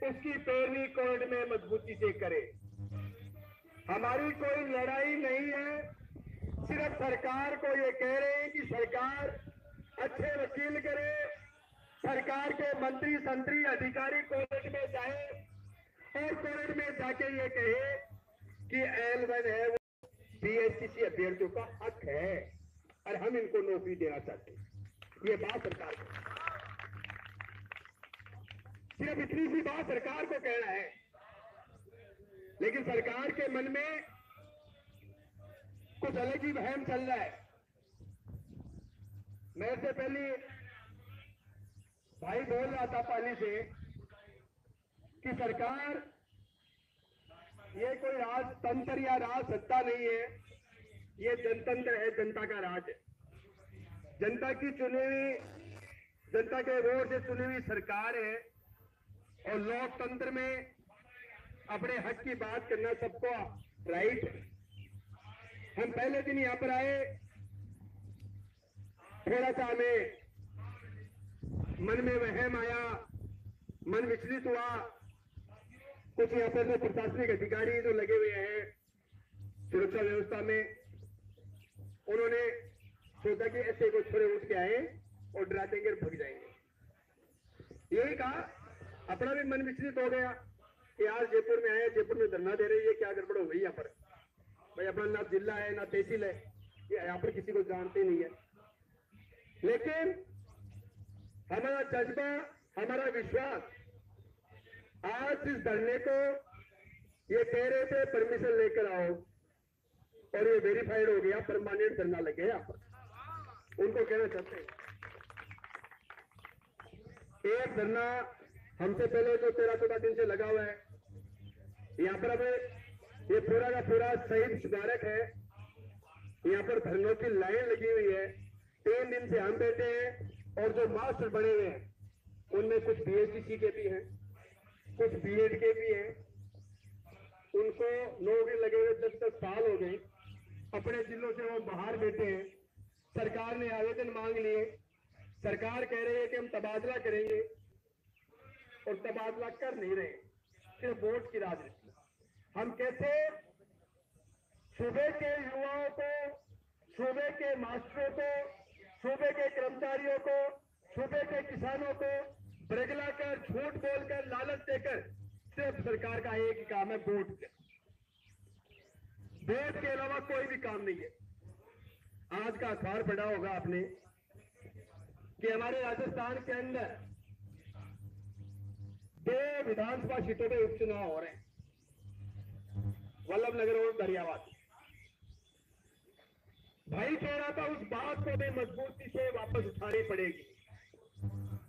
उसकी पैरवी कोर्ट में मजबूती से करे। हमारी कोई लड़ाई नहीं है, सिर्फ सरकार को ये कह रहे हैं कि सरकार अच्छे वकील करे, सरकार के मंत्री संतरी अधिकारी कोर्ट में जाए और कोर्ट में जाके ये कहे कि L1 है वो बीएसटीसी अभ्यर्थियों का हक है और हम इनको नौकरी देना चाहते हैं। ये बात सरकार को, सिर्फ इतनी सी बात सरकार को कहना है, लेकिन सरकार के मन में कुछ अलग ही वहम चल रहा है। मेरे से पहले भाई बोल रहा था पानी से कि सरकार ये कोई राजतंत्र या राज सत्ता नहीं है, ये जनतंत्र है, जनता का राज है। जनता की चुनी हुई, जनता के वोट से चुनी हुई सरकार है और लोकतंत्र में अपने हक की बात करना सबको राइट है। हम पहले दिन यहां पर आए, थोड़ा सा हमें मन में वहम आया, मन विचलित हुआ। कुछ यहाँ पर जो प्रशासनिक अधिकारी जो लगे हुए हैं सुरक्षा व्यवस्था में, उन्होंने सोचा कि ऐसे को छोड़े उठ के आए और डरा देंगे और भग जाएंगे। यही कहा, अपना भी मन विचलित हो गया कि आज जयपुर में आए, जयपुर में धरना दे रही है, क्या गड़बड़ हो गई यहाँ पर। भाई अपना ना जिला है ना तहसील है, ये यहाँ पर किसी को जानते नहीं है। लेकिन हमारा जज्बा, हमारा विश्वास, आज इस धरने को ये कह रहे थे परमिशन लेकर आओ और ये वेरीफाइड हो गया, परमानेंट धरना लग गया। यहाँ पर उनको कहना चाहते हैं एक धरना हमसे पहले जो 13-14 दिन से लगा हुआ है, यहाँ पर अब ये पूरा का पूरा शहीद स्मारक है, यहाँ पर धरनों की लाइन लगी हुई है। 3 दिन से हम बैठे हैं और जो मास्टर बने हुए हैं उनमें कुछ बीएसटीसी के भी हैं, कुछ बीएड के भी हैं। उनको नौकरी लगे हुए 10-10 साल हो गए, अपने जिलों से वो बाहर बैठे हैं। सरकार ने आवेदन मांग लिए, सरकार कह रही है कि हम तबादला करेंगे और तबादला कर नहीं रहे, सिर्फ वोट की राजनीति। हम कैसे सूबे के युवाओं को, सूबे के मास्टरों को, सूबे के कर्मचारियों को, सूबे के किसानों को बरगलाकर, झूठ बोलकर, लालच देकर, सिर्फ सरकार का एक ही काम है वोट। वोट के अलावा कोई भी काम नहीं है। आज का अखबार पढ़ा होगा आपने कि हमारे राजस्थान के अंदर 2 विधानसभा सीटों पे उपचुनाव हो रहे हैं, वल्लभनगर और दरियावाद। भाईचारा उस बात को भी मजबूती से वापस उठानी पड़ेगी।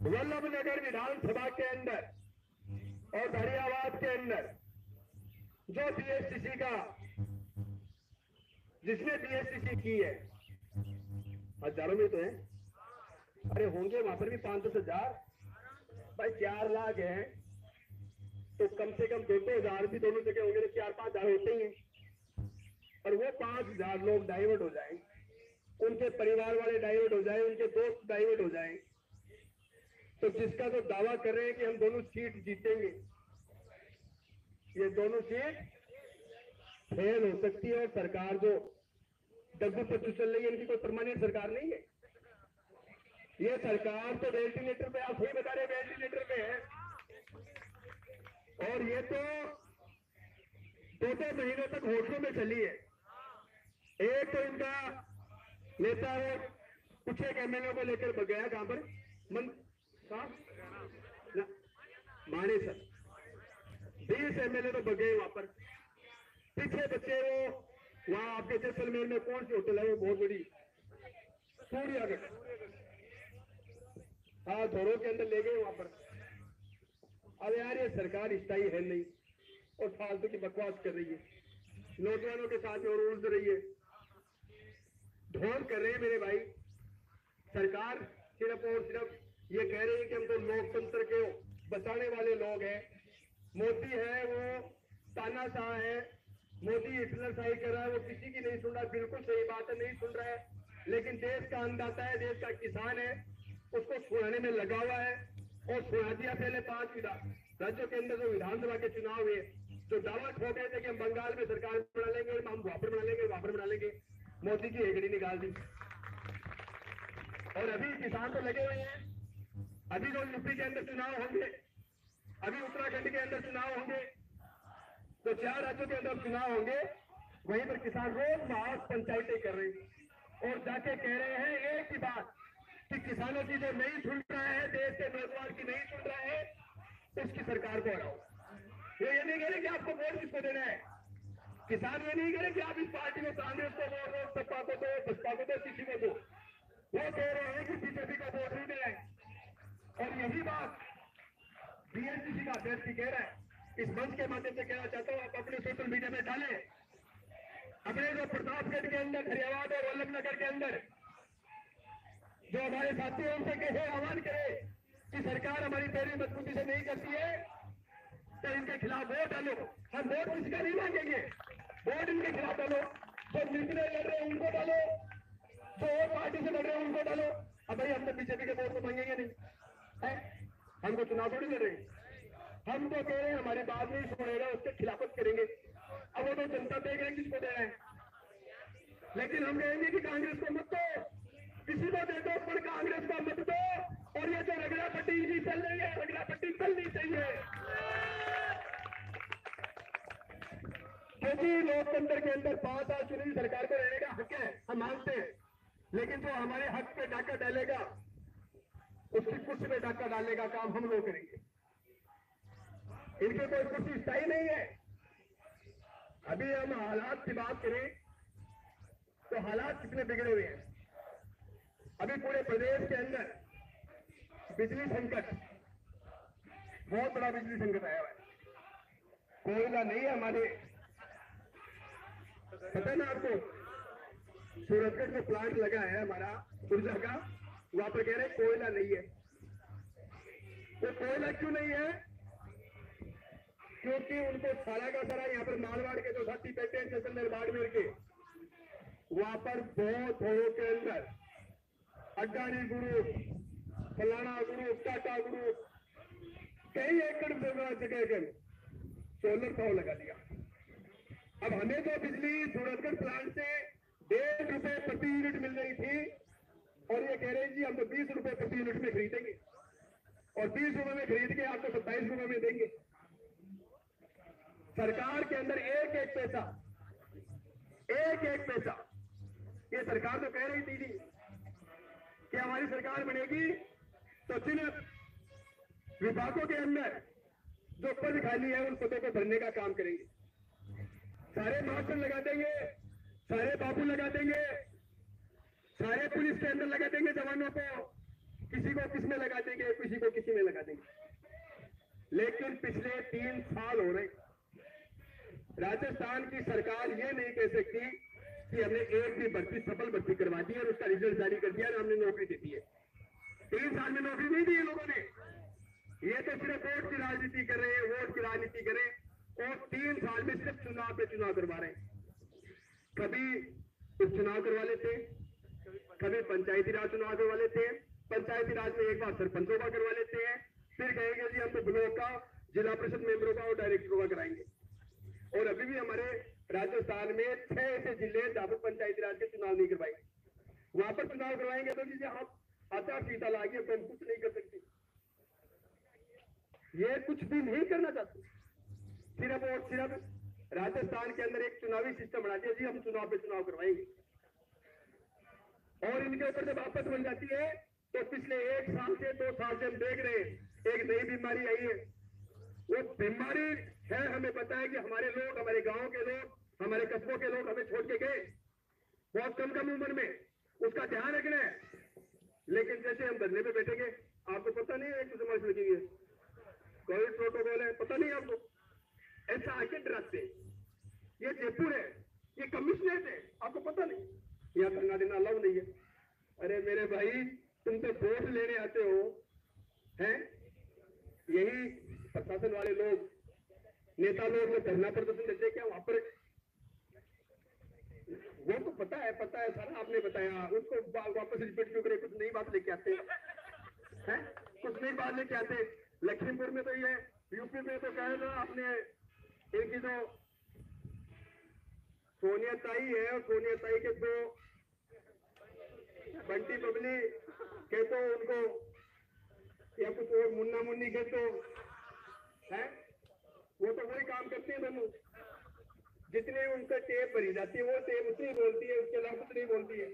वल्लभनगर विधानसभा के अंदर और दरियावाद के अंदर जो बीएसटीसी का, जिसने बीएसटीसी की है, हजारों में तो है, अरे होंगे वहां पर भी 5-10 हजार, भाई 4 लाख है तो कम से कम 2-2 हजार भी दोनों जगह होंगे तो 4-5 हजार होते ही हैं। और वो 5 हजार लोग डाइवर्ट हो जाएं, उनके परिवार वाले डाइवर्ट हो जाएं, उनके दोस्त डाइवर्ट हो जाएं, तो जिसका तो दावा कर रहे हैं कि हम दोनों सीट जीतेंगे, ये दोनों सीट फेल हो सकती है। और सरकार जो डब्बू पर चल रही है, इनकी कोई परमानेंट सरकार नहीं है। ये सरकार तो वेंटिलेटर पे, आप सही बता रहे, वेंटिलेटर पे है। और ये तो 2-2 महीनों तक होटलों में चली है। एक तो इनका नेता है, कुछ एक एमएलए को लेकर भग गया, कहां पर माने सर, 20 एमएलए तो भग गए वहां पर। पीछे बच्चे वो वहां आपके जैसलमेर में कौन सी होटल है वो बहुत बड़ी, सूर्यागढ़, हाँ धोरों के अंदर ले गए वहां पर। अब यार ये सरकार स्थायी है नहीं और फालतू की बकवास कर रही है, नौजवानों के साथ और उलझ रही है, ढोंग कर रहे हैं मेरे भाई। सरकार सिर्फ और सिर्फ ये कह रही है कि हम तो लोकतंत्र के बचाने वाले लोग हैं। मोदी है वो तानाशाह है, मोदी हिटलरशाही कर रहा है, वो किसी की नहीं सुन रहा। बिल्कुल सही बात है, नहीं सुन रहा है, लेकिन देश का अन्नदाता है, देश का किसान है, उसको सुनाने में लगा हुआ है। और सुना दिया पहले 5 राज्यों के अंदर जो विधानसभा के चुनाव हुए, जो दावा ठोक रहे थे कि हम बंगाल में सरकार बना लेंगे, हम वहां पर बना लेंगे, वहां पर बना लेंगे, मोदी की हेगड़ी निकाल दी। और अभी किसान तो लगे हुए हैं, अभी जो यूपी के अंदर चुनाव होंगे, अभी उत्तराखंड के अंदर चुनाव होंगे, तो 4 राज्यों के अंदर चुनाव होंगे, वहीं पर किसान रोज महाज पंचायतें कर रहे हैं और जाके कह रहे हैं एक ही बात कि किसानों की जो नहीं सुन रहा है, देश के नौजवान की नहीं सुन रहा है, उसकी सरकार को हटाओ। ये नहीं कह रहे कि आपको वोट किसको देना है, किसान ये नहीं कह रहे कि आप इस पार्टी को, कांग्रेस को वोट दो, सपा को दो, बसपा को दो, किसी को दो। वो कह रहे हैं कि बीजेपी का वोट नहीं देना है। और यही बात बीएसटीसी का अध्यक्ष कह रहा है। इस मंच के माध्यम से कहना चाहता हूं, आप अपने सोशल मीडिया में डालें, अपने जो प्रतापगढ़ के अंदर, हरियावाद और वल्लभनगर के अंदर जो हमारे साथी हैं, उनसे कहे, आह्वान करे कि सरकार हमारी पैरवी मजबूती से नहीं करती है तो इनके खिलाफ वोट डालो। हम वोट किसी का नहीं मांगेंगे, वोट इनके खिलाफ डालो। जो निर्दलीय लड़ रहे हैं उनको डालो, जो और पार्टी से लड़ रहे हैं उनको डालो। अब भाई हम तो बीजेपी के वोट को मांगेंगे नहीं है, हमको चुनाव थोड़ी लड़ रहे हैं। हम तो कह रहे हैं हमारी बात नहीं सुनेगा, उसके खिलाफत करेंगे। अब वो तो जनता देख रहे हैं किसको दे रहे हैं, लेकिन हम कहेंगे कि कांग्रेस को मत दो, किसी को दे दो, पर कांग्रेस को मत दो। और ये जो रगड़ा पट्टी भी चल रही है, रगड़ा पट्टी चलनी चाहिए, क्योंकि लोकतंत्र के अंदर 5 साल चुनी सरकार को रहने का हक है, हम मानते हैं। लेकिन जो हमारे हक पे डाका डालेगा, उसकी कुर्सी पे डाका डालने का काम हम लोग करेंगे। इनकी कोई कुर्सी स्थायी नहीं है। अभी हम हालात की बात करें तो हालात कितने बिगड़े हुए हैं। अभी पूरे प्रदेश के अंदर बिजली संकट, बहुत बड़ा बिजली संकट आया हुआ है। कोयला नहीं है हमारे, पता है ना आपको, सूरजगढ़ में प्लांट लगा है हमारा ऊर्जा का, वहां पर कह रहे कोयला नहीं है। वो कोयला क्यों नहीं है? क्योंकि उनको सारा का सारा यहाँ पर मारवाड़ के जो साथी बैठे हैं जैसलमेर बाड़मेर के, वहां पर बहुत थोड़ों के अंदर अडानी ग्रुप, फलाना ग्रुप, टाटा ग्रुप कई एकड़ जगह के सोलर पावर लगा दिया। अब हमें जो बिजली सूरजगढ़ प्लांट से 1.5 रुपए प्रति यूनिट मिल रही थी और ये कह रहे जी हम तो 20 रुपए प्रति यूनिट में खरीदेंगे और 20 रुपए में खरीद के आपको 27 रुपए में देंगे। सरकार के अंदर एक एक पैसा ये सरकार तो कह रही थी कि हमारी सरकार बनेगी तो सिर्फ विभागों के अंदर जो पद खाली है उन पदों को भरने का काम करेंगे। सारे मास्टर लगा देंगे, सारे बाबू लगा देंगे, सारे पुलिस के अंदर लगा देंगे जवानों को, किसी को किस में लगा देंगे, किसी को किसी में लगा देंगे। लेकिन पिछले 3 साल हो रहे राजस्थान की सरकार ये नहीं कह सकती कि हमने एक भी भर्ती सफल भर्ती करवा दी और उसका रिजल्ट जारी कर दिया और हमने नौकरी दे दी है। 3 साल में नौकरी नहीं दी लोगों ने। ये तो सिर्फ वोट की राजनीति कर रहे हैं, वोट की राजनीति कर रहे हैं और 3 साल में सिर्फ चुनाव पे चुनाव करवा रहे हैं। कभी उपचुनाव करवा लेते हैं, कभी पंचायती राज चुनाव करवा लेते हैं, पंचायती राज में एक बार सरपंचों का करवा लेते हैं, फिर कहेंगे जी हम तो ब्लॉक का, जिला परिषद मेंबरों का और डायरेक्टरों का कराएंगे। और अभी भी हमारे राजस्थान में 6 ऐसे जिले जहां पर पंचायती राज के चुनाव नहीं करवाएंगे। वहां पर चुनाव करवाएंगे तो जी हम आचार संहिता लागे तो हम कुछ नहीं कर सकते। ये कुछ भी नहीं करना चाहते, सिर्फ और सिर्फ राजस्थान के अंदर एक चुनावी सिस्टम बना दिया जी हम चुनाव पे चुनाव करवाएंगे। और इनके ऊपर जब आपस बन जाती है तो पिछले 1 साल से 2 साल से हम देख रहे हैं एक नई बीमारी आई है। वो बीमारी है, हमें पता है कि हमारे लोग, हमारे गांव के लोग, हमारे कस्बों के लोग हमें छोड़ के गए बहुत कम उम्र में, उसका ध्यान रखना है। लेकिन जैसे हम धरने पे बैठेंगे आपको पता नहीं है एक समाज लगी है, कोविड प्रोटोकॉल है, पता नहीं आपको, ऐसा आके डराते। ये जयपुर है, ये कमिश्नरेट है, आपको पता नहीं, यहाँ धरना देना अलाउ नहीं है। अरे मेरे भाई तुम तो वोट लेने आते हो हैं, यही प्रशासन वाले लोग, नेता लोग में धरना प्रदर्शन देते क्या वहां पर? वो तो पता है सारा आपने बताया, उसको वापस रिपीट क्यों करे? कुछ नई बात लेके आते हैं, कुछ नई बात लेके आते। लखीमपुर में तो ये, यूपी में तो कहे ना आपने, इनकी जो सोनिया ताई है और सोनिया ताई के 2 बंटी बबली के तो उनको, या कुछ और मुन्ना मुन्नी के तो है, वो तो वही काम करते हैं दोनों। जितने उनका टेप भरी जाती है वो टेप उतनी बोलती है, उसके अलावा कुछ नहीं बोलती है।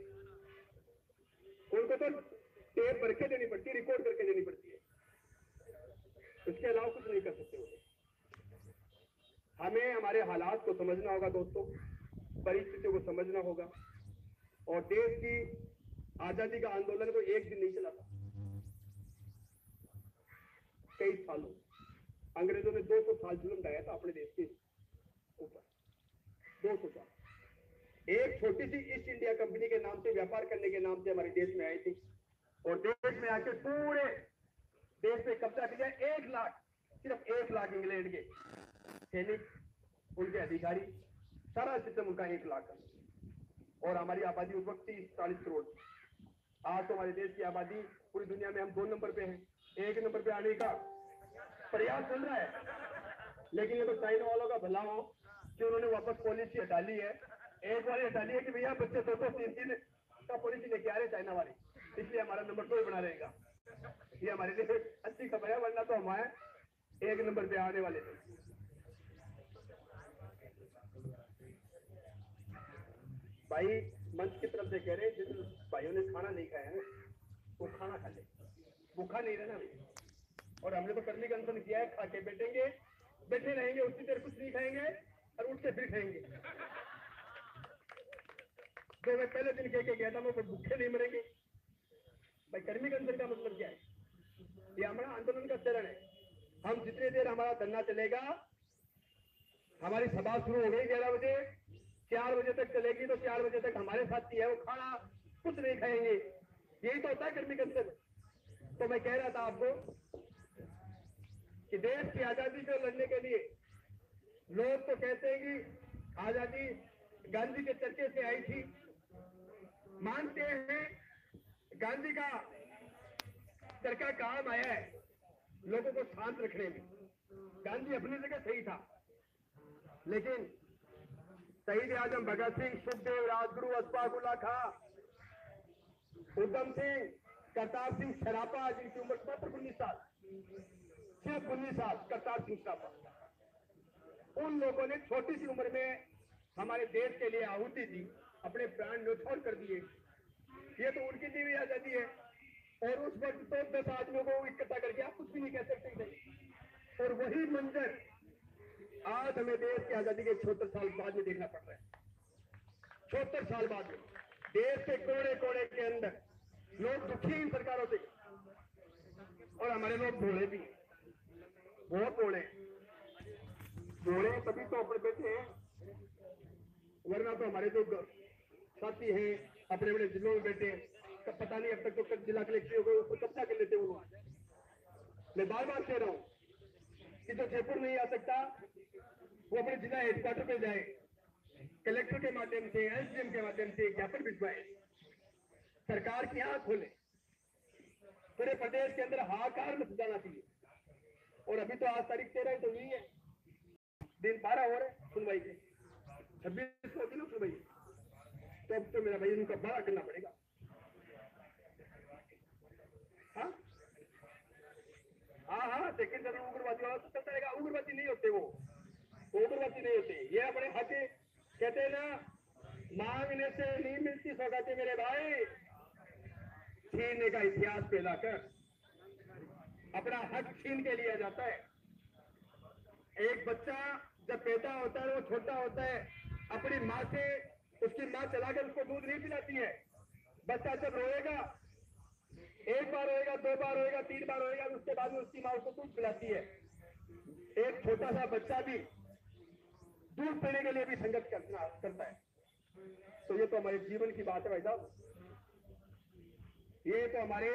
उनको तो टेप भर के देनी पड़ती है, रिकॉर्ड करके देनी पड़ती है, उसके अलावा कुछ नहीं कर सकते वो। हमें हमारे हालात को समझना होगा दोस्तों, परिस्थितियों को समझना होगा। और देश की आजादी का आंदोलन को एक दिन नहीं चला था, कई सालों। अंग्रेजों ने 200 साल जुल्म ढाया था अपने देश के ऊपर, 200 साल। एक छोटी सी ईस्ट इंडिया कंपनी के नाम से, व्यापार करने के नाम से हमारे देश में आई थी और देश में आके पूरे देश पे कब्जा किया। 1 लाख, सिर्फ 1 लाख इंग्लैंड के सैनिक, उनके अधिकारी, सारा सिस्टम उनका 1 लाख का। और हमारी आबादी उस वक्त 30-40 करोड़। आज तो हमारे देश की आबादी पूरी दुनिया में हम 2 नंबर पे हैं, 1 नंबर पे आने का प्रयास चल रहा है। लेकिन ये तो चाइना वालों का भला हो कि उन्होंने वापस पॉलिसी हटा ली है। एक वाली हटा ली है कि भैया बच्चे 2-3 का पॉलिसी लेके आ रहे चाइना वाले, इसलिए हमारा नंबर 2 ही बना रहेगा। ये हमारे लिए अच्छी खबर है, वरना तो हमारे 1 नंबर पे आने वाले थे। भाई मंच की तरफ से कह रहे हैं जिन भाइयों ने खाना नहीं खाया है वो खाना खा ले, भूखा नहीं रहना। और हमने तो कर्मी का अनशन किया है, खा के बैठेंगे, बैठे रहेंगे, उसी देर कुछ नहीं खाएंगे और उठ के फिर खाएंगे। तो मैं पहले दिन कह के गया था मैं भूखे नहीं मरेंगे। भाई कर्मी का अनशन का मतलब क्या है? ये हमारा आंदोलन का चरण है। हम जितनी देर हमारा धरना चलेगा, हमारी सभा शुरू हो गई 11 बजे, 4 बजे तक चलेगी, तो 4 बजे तक हमारे साथी है वो खाना कुछ नहीं खाएंगे। यही तो होता है कर्मी का अनशन। तो मैं कह रहा था आपको कि देश की आजादी को लड़ने के लिए लोग तो कहते हैं कि आजादी गांधी के चर्चे से आई थी, मानते हैं गांधी का चरखा काम आया है लोगों को शांत रखने में। गांधी अपनी जगह सही था, लेकिन शहीद आजम भगत सिंह, सुखदेव, राजगुरु, अशफाक उल्लाह खां, उधम सिंह, करतार सिंह सराफा, जिनकी उम्र मात्र 19 साल, सिर्फ 19 साल, करतार सिंह सराफा, उन लोगों ने छोटी सी उम्र में हमारे देश के लिए आहुति दी, अपने प्राण न्यौछावर कर दिए। ये तो उनकी दी हुई आजादी है। और उस वक्त तो 10 आदमियों को इकट्ठा करके आप कुछ भी नहीं कह सकते थे। और वही मंजर आज हमें देश की आजादी के 76 साल बाद में देखना पड़ रहा है। 76 साल बाद में देश के कोने कोने के अंदर लोग दुखी इन सरकारों से, और हमारे लोग भोले भी, बहुत भोले भोले तभी तो अपने बेटे हैं, वरना तो हमारे जो साथी हैं अपने अपने जिलों में बैठे, तब पता नहीं अब तक तो जिला कलेक्टर हो गए, उसको कब्जा कर लेते वो लोग। मैं बार बार कह रहा हूं कि जो जयपुर नहीं आ सकता वो अपने जिला हेडक्वार्टर पे जाए, कलेक्टर के माध्यम से, एसडीएम के माध्यम से ज्ञापन भिजवाए, सरकार की आंख खोले, पूरे प्रदेश के अंदर हाहाकार में जाना चाहिए। और अभी तो आज तारीख 13 तो हुई है, दिन 12 हो रहे सुनवाई के, 26 को दिन सुनवाई, तो अब तो मेरा भाई उनका बड़ा करना पड़ेगा। हाँ, सेकंड जरूर उग्रवादी वाला तो चलता रहेगा। उग्रवादी नहीं होते वो, उग्रवादी नहीं होते। ये अपने हक कहते हैं ना, मांगने से नहीं मिलती सौगातें मेरे भाई, छीनने का इतिहास फैला कर अपना हक छीन के लिया जाता है। एक बच्चा जब पैदा होता है, वो छोटा होता है, अपनी माँ से उसकी माँ चलाकर उसको दूध नहीं पिलाती है। बच्चा जब रोएगा, एक बार होएगा, 2 बार होएगा, 3 बार होएगा, उसके बाद में उसकी माँ उसको दूध पिलाती है। एक छोटा सा बच्चा भी दूध पीने के लिए भी संघर्ष करता है। तो ये तो हमारे जीवन की बात है भाई साहब, ये तो हमारे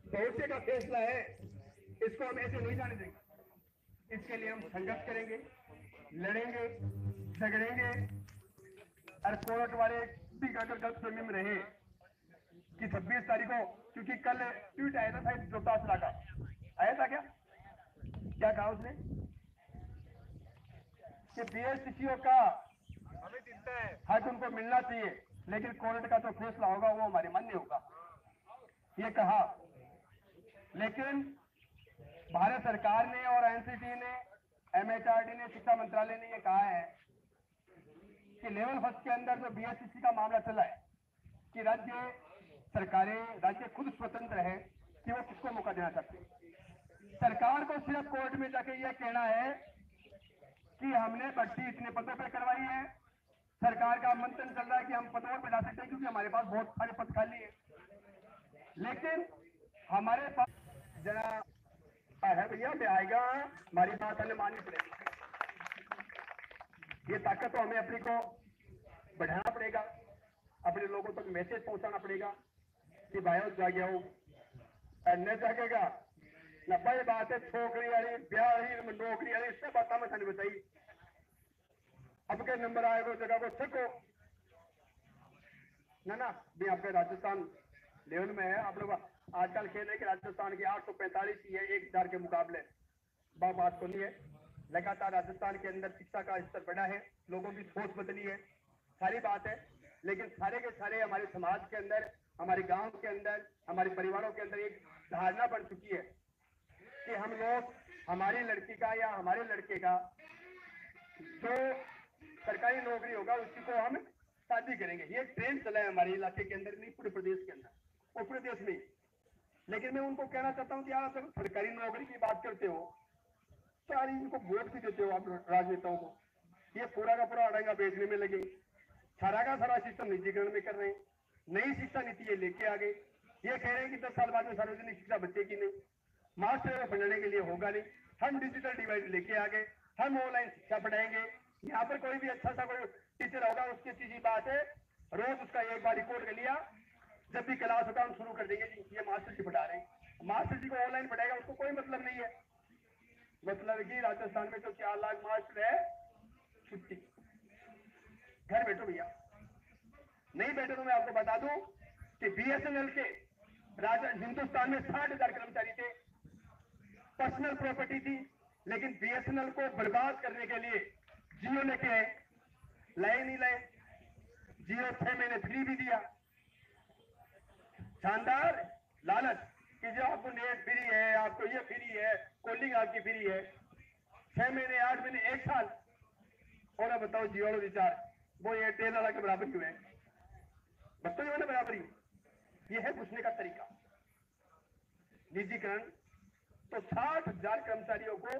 भविष्य का फैसला है, इसको हम ऐसे नहीं जाने देंगे। इसके लिए हम संघर्ष करेंगे, लड़ेंगे, झगड़ेंगे। और कोर्ट वाले भी अगर गलतफहमी में रहे कि 26 तारीख को, क्योंकि कल ट्वीट आया था शायद जोतासला का, आया था क्या कहा उसने कि बीएसटीसीओ का हक उनको मिलना चाहिए, लेकिन कोर्ट का जो फैसला होगा वो हमारे मान्य होगा, ये कहा। लेकिन भारत सरकार ने और एनसीटी ने, एमएचआरडी ने, शिक्षा मंत्रालय ने ये कहा है कि लेवल फर्स्ट के अंदर जो बीएसटीसी का मामला चला है कि राज्य सरकारें, राज्य खुद स्वतंत्र है कि वो किसको मौका देना चाहते हैं। सरकार को सिर्फ कोर्ट में जाके ये कहना है कि हमने भर्ती इतने पदों पर करवाई है, सरकार का मंथन चल रहा है कि हम पदों पर ला सकते हैं क्योंकि हमारे पास बहुत सारे पद खाली है। लेकिन हमारे पास जरा है भैया, मैं आएगा, हमारी बात हमें माननी पड़ेगी। ये ताकत तो हमें अपनी को बढ़ाना पड़ेगा, अपने लोगों तक मैसेज पहुंचाना पड़ेगा कि भाइयों जागे हो, न जागेगा न बड़ी बात है, छोकरी वाली, ब्याह वाली, नौकरी वाली, सब बात में थाने बताई। अब के नंबर आएगा जगह को छको ना भी आपके राजस्थान लेवल में है। आप लोग आजकल खेल है कि राजस्थान की 845 ही है 1000 के मुकाबले, बात तो नहीं है। लगातार राजस्थान के अंदर शिक्षा का स्तर बढ़ा है, लोगों की सोच बदली है, सारी बात है। लेकिन सारे के सारे हमारे समाज के अंदर, हमारे गांव के अंदर, हमारे परिवारों के अंदर एक धारणा बन चुकी है कि हम लोग, हमारी लड़की का या हमारे लड़के का जो सरकारी नौकरी होगा उसी को हम शादी करेंगे। ये ट्रेंड चला है हमारे इलाके के अंदर, नहीं पूरे प्रदेश के अंदर और पूरे देश में। लेकिन मैं उनको कहना चाहता हूँ कि आप जब सरकारी नौकरी की बात करते हो तो यार इनको वोट भी देते हो आप राजनेताओं को, ये पूरा का पूरा अड़ंगा बेचने में लगे, सारा का सारा सिस्टम निजीकरण में कर रहे हैं। नई शिक्षा नीति ये लेके आ गए, ये कह रहे हैं कि 10 साल बाद में सार्वजनिक शिक्षा बच्चे की नहीं, मास्टर बनने के लिए होगा नहीं, हम डिजिटल डिवाइस लेके आ गए, हम ऑनलाइन शिक्षा पढ़ाएंगे। यहाँ पर कोई भी अच्छा सा कोई टीचर होगा, उसकी सीधी बात है, रोज उसका एक बार रिकॉर्ड कर लिया, जब भी क्लास होगा हम शुरू कर देंगे जी ये मास्टर जी पढ़ा रहे हैं। मास्टर जी को ऑनलाइन पढ़ाएगा, उसको कोई मतलब नहीं है। मतलब कि राजस्थान में जो 4 लाख मास्टर है, छुट्टी, घर बैठो भैया। नहीं बेटे तो मैं आपको बता दूं कि बीएसएनएल के राजा हिंदुस्तान में 60,000 कर्मचारी थे, पर्सनल प्रॉपर्टी थी, लेकिन बीएसएनएल को बर्बाद करने के लिए जियो ने क्या लाए नहीं लाए। जियो 6 महीने फ्री भी दिया, शानदार लालच कि जो आपको नेट फ्री है, आपको ये फ्री है, कॉलिंग आपकी फ्री है। 6 महीने 8 महीने 1 साल, और अब बताओ जियो वालों रिचार्ज वो एयरटेल वाला के बराबर क्यों है? बच्चों जो है बराबर ही। ये है पूछने का तरीका। निजीकरण तो 60,000 कर्मचारियों को,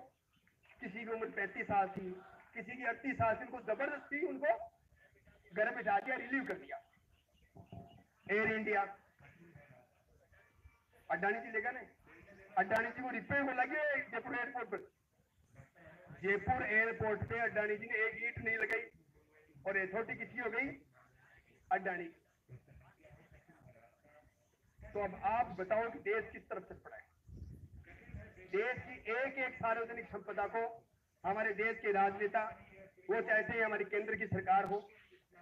किसी की उम्र 35 साल थी, किसी की 38 साल थी, उनको जबरदस्ती उनको घर में बिठा दिया, रिलीव कर दिया। एयर इंडिया अडानी जी लेगा नहीं, अडानी जी को रिपेयर में लगे जयपुर एयरपोर्ट पर। जयपुर एयरपोर्ट पे अडानी जी ने एक ईंट नहीं लगाई, और अथॉरिटी किसकी हो गई? अडानी। तो अब आप बताओ कि देश किस तरफ चल पड़ा है? देश की एक एक सार्वजनिक संपदा को हमारे देश के राजनेता वो चाहते हैं हमारी केंद्र की सरकार हो,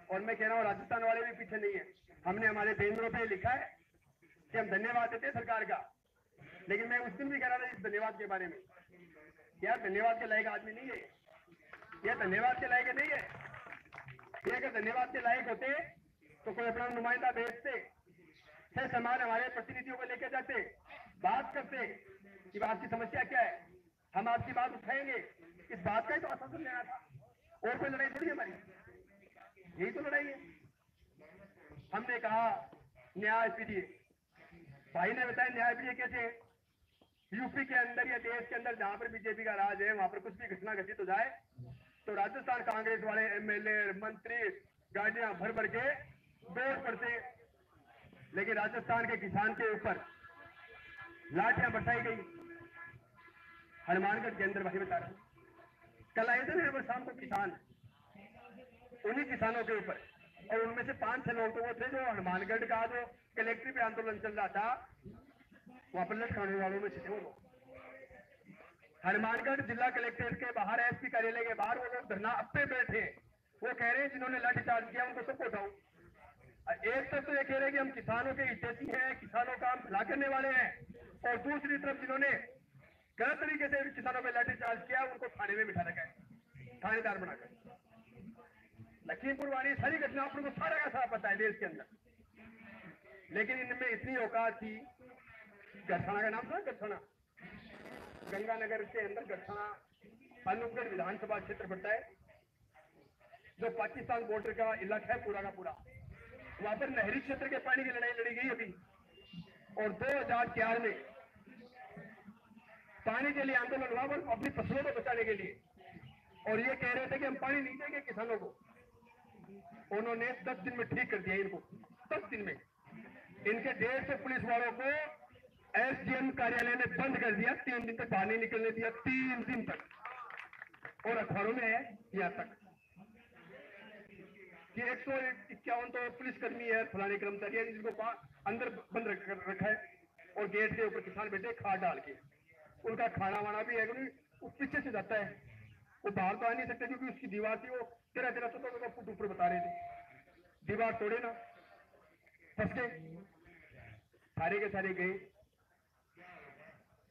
और मैं कह रहा हूं राजस्थान वाले भी पीछे नहीं है। हमने हमारे बैनरों पे लिखा है कि हम धन्यवाद देते हैं सरकार का, लेकिन मैं उस दिन भी कह रहा था इस धन्यवाद के बारे में, यार धन्यवाद के लायक आदमी नहीं है ये, धन्यवाद के लायक नहीं है ये। अगर धन्यवाद के लायक होते तो कोई अपना नुमाइंदा भेजते, फिर समान हमारे प्रतिनिधियों को लेकर जाते, बात करते कि आपकी समस्या क्या है, हम आपकी बात उठाएंगे। इस बात का ही तो आश्वासन लेना था, और कोई लड़ाई थोड़ी हमारी, यही तो लड़ाई है। हमने कहा न्याय पीड़िए, भाई ने बताया न्याय पीड़िए कैसे है। यूपी के अंदर या देश के अंदर जहां पर बीजेपी का राज है, वहां पर कुछ भी घटना घटित हो जाए तो राजस्थान कांग्रेस वाले एमएलए मंत्री गाड़ियां भर भर के दौड़ पड़ते, लेकिन राजस्थान के किसान के ऊपर लाठियां बरसाई गई। हनुमानगढ़ के अंदर भाई बता रहे कल आए थे ना शाम को किसान, उन्हीं किसानों के ऊपर, और उनमें से 5-6 लोग तो वो थे जो हनुमानगढ़ का जो कलेक्ट्री पे आंदोलन चल रहा था वहां पर लटकाने वालों में से थे वो लोग। हनुमानगढ़ जिला कलेक्ट्रेट के बाहर, एसपी कार्यालय के बाहर वो लोग धरना अपने बैठे, वो कह रहे हैं जिन्होंने लाठीचार्ज किया उनको सबको उठाओ। एक तरफ तो ये कह रहे हैं कि हम किसानों के हितैषी हैं, किसानों का हम भला करने वाले हैं, और दूसरी तरफ जिन्होंने गलत तरीके से किसानों पर लाठीचार्ज किया उनको थाने में बिठा रखा है, थानेदार बनाकर। लखीमपुर वाली सारी घटना आपको सारा का सारा पता है देश के अंदर, लेकिन इनमें इतनी औकात थी। गठसाना का नाम था, गठसाना गंगानगर के अंदर गठसाना अनूपगढ़ विधानसभा क्षेत्र पड़ता है, जो पाकिस्तान बॉर्डर का इलाका है पूरा का पूरा। वहां पर नहरी क्षेत्र के पानी की लड़ाई लड़ी गई अभी, और 2004 में पानी के लिए आंदोलन हुआ, और अपनी फसलों को बचाने के लिए, और ये कह रहे थे कि हम पानी नहीं देंगे किसानों को। उन्होंने 10 दिन में ठीक कर दिया इनको, 10 दिन में इनके 150 पुलिस वालों को एसडीएम कार्यालय ने बंद कर दिया, 3 दिन तक बाहर नहीं निकलने दिया, 3 दिन तक। और अखबारों में है यहां तक कि 151 तो पुलिसकर्मी है, फलाने कर्मचारी है जिनको अंदर बंद रखा है, और गेट के ऊपर किसान बैठे खाद डाल के। उनका खाना वाना भी है, वो पीछे से जाता है, वो बाहर तो आ नहीं सकते क्योंकि उसकी दीवार थी, वो 13-14 फुट ऊपर बता रहे थे। दीवार तोड़े ना, फंस गए, सारे के सारे गए।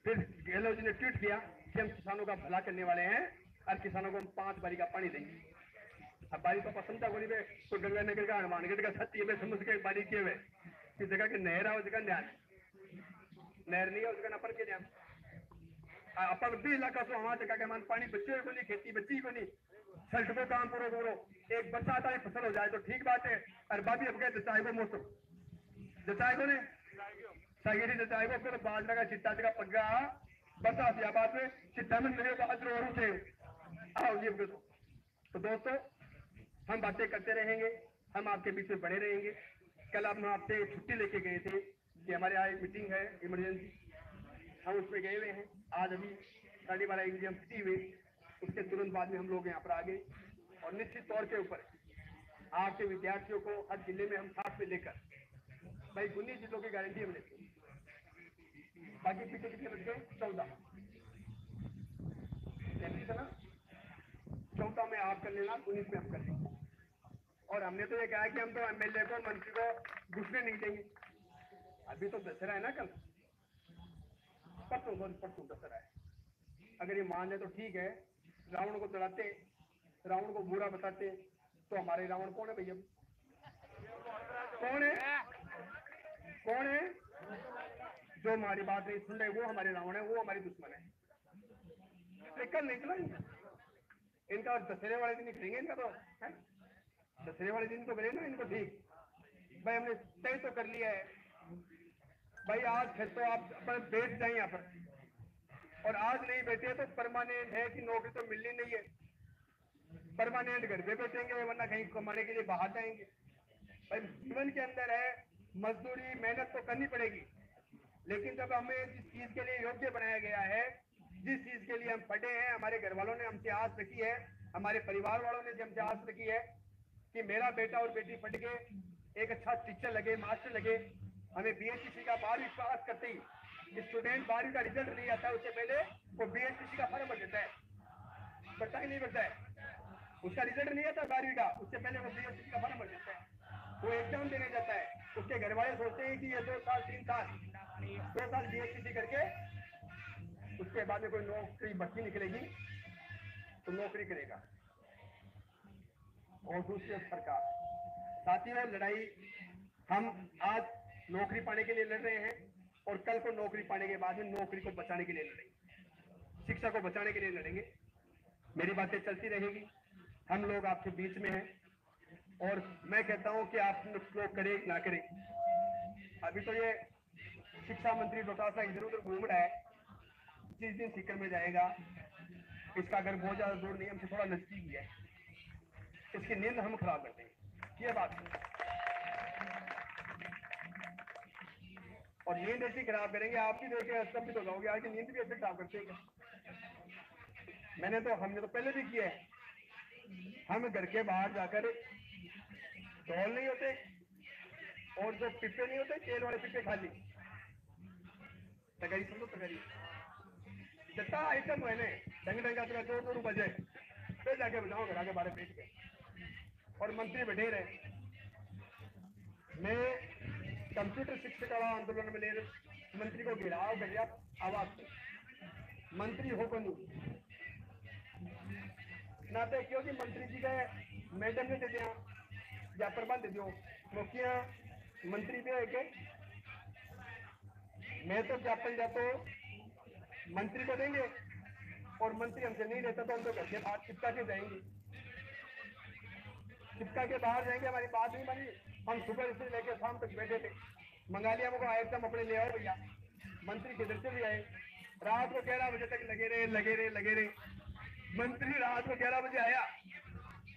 फिर गहलोत जी ने ट्वीट किया कि हम किसानों का भला करने वाले हैं और किसानों को हम 5 बारी का पानी देंगे। अब बारी तो पसंद था गोली में, तो गंगानगर का हनुमानगढ़ का सत्य में समझ के बारी किए हुए कि जगह की नहर है उस जगह न्याय, नहर नहीं है उस जगह नपर के ध्यान। अपन भी इलाका से वहां जगह के मान पानी बच्चे को नहीं, खेती बच्ची को नहीं, सड़कों काम पूरा करो। एक बरसात आई फसल हो जाए तो ठीक बात है, और बाकी अब गए जचाए को मौसम जचाए को ने सागिरी जचाए को, फिर बाजरा का चिट्टा जगह पग्गा बरसात या बाद में चिट्टा में मिले बाजरो और उठे आओ ये। तो दोस्तों हम बातें करते रहेंगे, हम आपके बीच में बने रहेंगे। कल हम आपसे छुट्टी लेके गए थे कि हमारे यहाँ एक मीटिंग है इमरजेंसी, हम उसमें गए हुए हैं। आज अभी 12:30 बजे हम छुट्टी हुई, उसके तुरंत बाद में हम लोग यहाँ पर आ गए, और निश्चित तौर के ऊपर आपके विद्यार्थियों को हर जिले में हम साथ में लेकर भाई 19 जिलों की गारंटी हमने दी। बाकी पीछे कितने बच गए? 14 है ना, 14 में आप कर लेना, 19 में हम कर लेंगे। और हमने तो ये कहा कि हम तो एमएलए को मंत्री को घुसने नहीं देंगे। अभी तो दशहरा है ना, कल परसों दशहरा है। अगर ये मान ले तो ठीक है, रावण को जलाते, रावण को बुरा बताते, तो हमारे रावण कौन है भैया? कौन है? कौन है? जो हमारी बात नहीं सुन रहे वो हमारे रावण है, वो हमारे दुश्मन है। कल निकला इनका दशहरे वाले दिन निकलेंगे, इनका तो दशहरे वाले दिन तो करें ना इनको ठीक। भाई हमने तय तो कर लिया है भाई, आज फिर तो आप बैठ जाए यहाँ पर, और आज नहीं बैठे तो परमानेंट है कि नौकरी तो मिलनी नहीं है, परमानेंट घर पे बैठेंगे, वरना कहीं कमाने के लिए बाहर जाएंगे। भाई जीवन के अंदर है मजदूरी, मेहनत तो करनी पड़ेगी, लेकिन जब हमें जिस चीज के लिए योग्य बनाया गया है, जिस चीज के लिए हम पढ़े हैं, हमारे घर वालों ने हमसे आस रखी है, हमारे परिवार वालों ने हमसे आस रखी है कि मेरा बेटा और बेटी पढ़ के एक अच्छा टीचर लगे, मास्टर लगे। हमें बीएससी का 12वीं पास करते ही स्टूडेंट 12वीं का रिजल्ट नहीं आता, उससे पहले वो बीएससी का फॉर्म भर देता है, बढ़ता ही नहीं बढ़ता है, उसका रिजल्ट नहीं आता 12वीं का, उससे पहले वो बीएससी का फॉर्म भर देता है, वो एग्जाम देने जाता है। उसके घर वाले सोचते हैं कि ये 2 साल 3 साल 2 साल बीएससी करके उसके बाद में कोई नौकरी भर्ती निकलेगी तो नौकरी करेगा। और दूसरी सरकार, साथियों लड़ाई हम आज नौकरी पाने के लिए लड़ रहे हैं, और कल को नौकरी पाने के बाद में नौकरी को बचाने के लिए लड़ेंगे, शिक्षा को बचाने के लिए लड़ेंगे। मेरी बातें चलती रहेगी, हम लोग आपके बीच में हैं, और मैं कहता हूं कि आप लोग करें ना करें। अभी तो ये शिक्षा मंत्री डोटासा इधर उधर घूम रहा है, जिस दिन सीकर में जाएगा, इसका घर बहुत ज्यादा दूर नहीं, हमसे थोड़ा नजदीक ही है, इसकी नींद हम खराब कर देंगे, ये बात है। और नींद ऐसी खराब करेंगे, आप भी देखे स्तंभित हो जाओगे, आज नींद भी ऐसे खराब करते हैं। हमने तो पहले भी किया है, हम घर के बाहर जाकर ढोल नहीं होते, और जो पिप्पे नहीं होते तेल वाले पिप्पे खाली तगड़ी, समझो तगड़ी जितना आइटम है ढंग ढंग का 2 बजे फिर जाके बजाओ घर आके बारे बैठ के, और मंत्री बैठे रहे। मैं कंप्यूटर शिक्षक आंदोलन में ले मंत्री को गिराव कर दिया आवाज से, मंत्री हो बनू नाते, क्योंकि मंत्री जी का मैडम ने दे दिया या प्रबंध दो मुखिया मंत्री पे है के, मैं तो ज्ञापन या तो मंत्री को देंगे, और मंत्री हमसे नहीं लेता तो हम तो घर के बाहर चिपका के जाएंगे, चिपका के बाहर जाएंगे। हमारी बात नहीं मानी, हम सुबह से लेकर शाम तक बैठे थे, मंगा लिया हमको आइटम अपने ले आओ भैया, मंत्री किधर से भी आए, रात को 11 बजे तक लगे रहे। मंत्री रात को 11 बजे आया,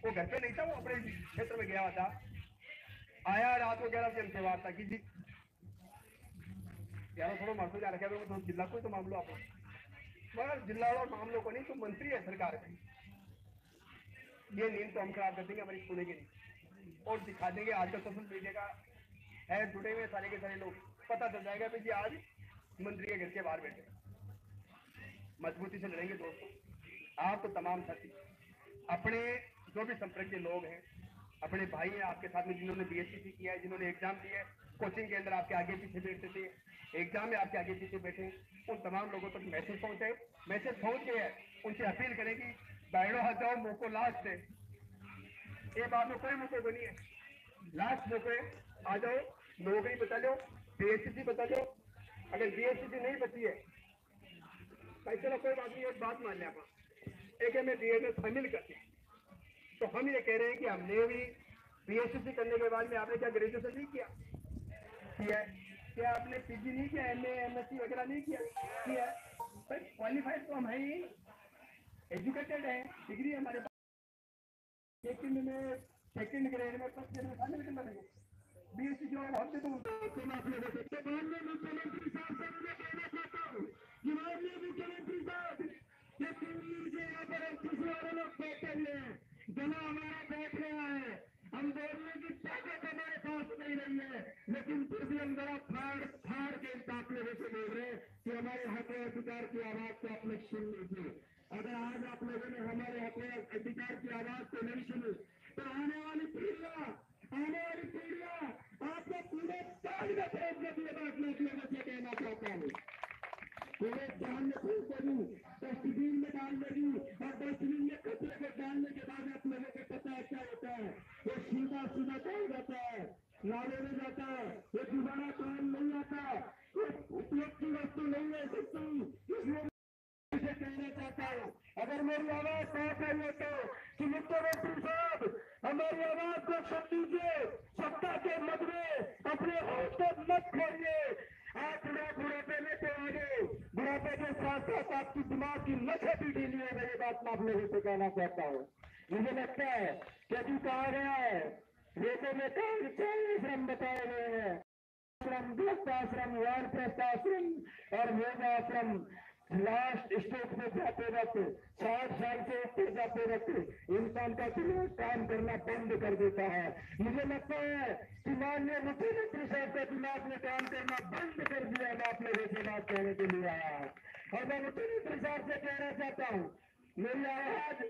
वो घर पे नहीं था, वो अपने क्षेत्र में गया हुआ था, आया रात को 11 बजे हमसे वार्ता की जी, यार थोड़ा मार्सो जा रखा है, तो जिला कोई तो मामलो आप, मगर जिला वाला मामलों को नहीं, तो मंत्री है सरकार में, ये नींद तो हम खराब कर देंगे हमारी सुने के लिए, और दिखा देंगे। आजकल सोशल मीडिया का है, जुड़े हुए सारे के सारे लोग, पता चल जाएगा कि आज मंत्री के घर के बाहर बैठे। मजबूती से लड़ेंगे दोस्तों, आप तो तमाम साथी अपने जो भी संपर्क के लोग हैं, अपने भाई हैं आपके साथ में, जिन्होंने बीएससी किया है, जिन्होंने एग्जाम दिया है, कोचिंग के अंदर आपके आगे पीछे बैठते थे, एग्जाम में आपके आगे पीछे बैठे, उन तमाम लोगों तक मैसेज पहुंच गया है, उनसे अपील करें कि बैठो हाथ जाओ, मौको लास्ट है, ये बात में कोई मौके नहीं है, लास्ट मौके आ जाओ, नौकरी बता लो, बीएससी बता लो, अगर बीएससी नहीं बची है चलो कोई बात नहीं, एक बात मान लिया एक में बीए में शामिल करते हैं, तो हम ये कह रहे हैं कि हमने भी बीएससी करने के बाद में आपने क्या ग्रेजुएशन नहीं किया, क्या आपने पीजी नहीं किया, एमए एमएससी वगैरह नहीं किया, क्वालिफाइड तो हम है ही, एजुकेटेड है, डिग्री हमारे पास, सेकंड ग्रेड में फर्स्ट ग्रेड में शामिल करना चाहिए बीएससी जो होते तो मुख्यमंत्री साहब से मैं कहना चाहता हूँ, मुख्यमंत्री साहब यहाँ पर किसी वाले लोग बैठे हुए हैं, जना हमारा बैठ रहा है, हम बोलने की ताकत हमारे पास नहीं रही है, लेकिन फिर भी हम जरा फाड़ के आप लोगों से बोल रहे हैं कि हमारे हक अधिकार की आवाज को आप लोग सुन लीजिए। अगर आज आप लोगों ने हमारे हक अधिकार की आवाज को नहीं सुनी तो आने वाली पीढ़ियां मैं ये बात मैं लोगों से कहना चाहता हूँ, पूरे जान में फूल देगी, डस्टबिन में डाल देगी, और डस्टबिन में कचरे को डालने के बाद आप लोगों को पता है क्या होता है, वो सीधा सीधा कहीं जाता है, नाले में जाता है, ये दोबारा काम नहीं आता, ये उपयोग की वस्तु नहीं है सकती। इसलिए मैं कहना चाहता हूँ, अगर मेरी आवाज साफ है तो कि मुख्यमंत्री साहब हमारी आवाज को सुन लीजिए, सत्ता के मद में अपने होश को मत खोइए। आप बुढ़ापे में तो आगे, बुढ़ापे के साथ साथ आपकी दिमाग की नसें भी ढीली है। ये बात मैं आप लोगों से कहना चाहता हूँ। मुझे लगता है कि अभी कहा गया है, वेदों में 4 आश्रम बताए गए हैं, आश्रम, गृहस्थाश्रम, वानप्रस्थाश्रम और योगाश्रम। लास्ट स्टेज में जाते वक्त 60 साल से ऊपर जाते वक्त इंसान का दिमाग काम करना बंद कर देता है। मुझे लगता है कि माननीय मुख्यमंत्री साहब का दिमाग ने काम करना बंद कर दिया। मैं आप लोगों से बात कहने के लिए आया हूँ और मैं मुख्यमंत्री साहब से कहना चाहता हूँ, मेरी आवाज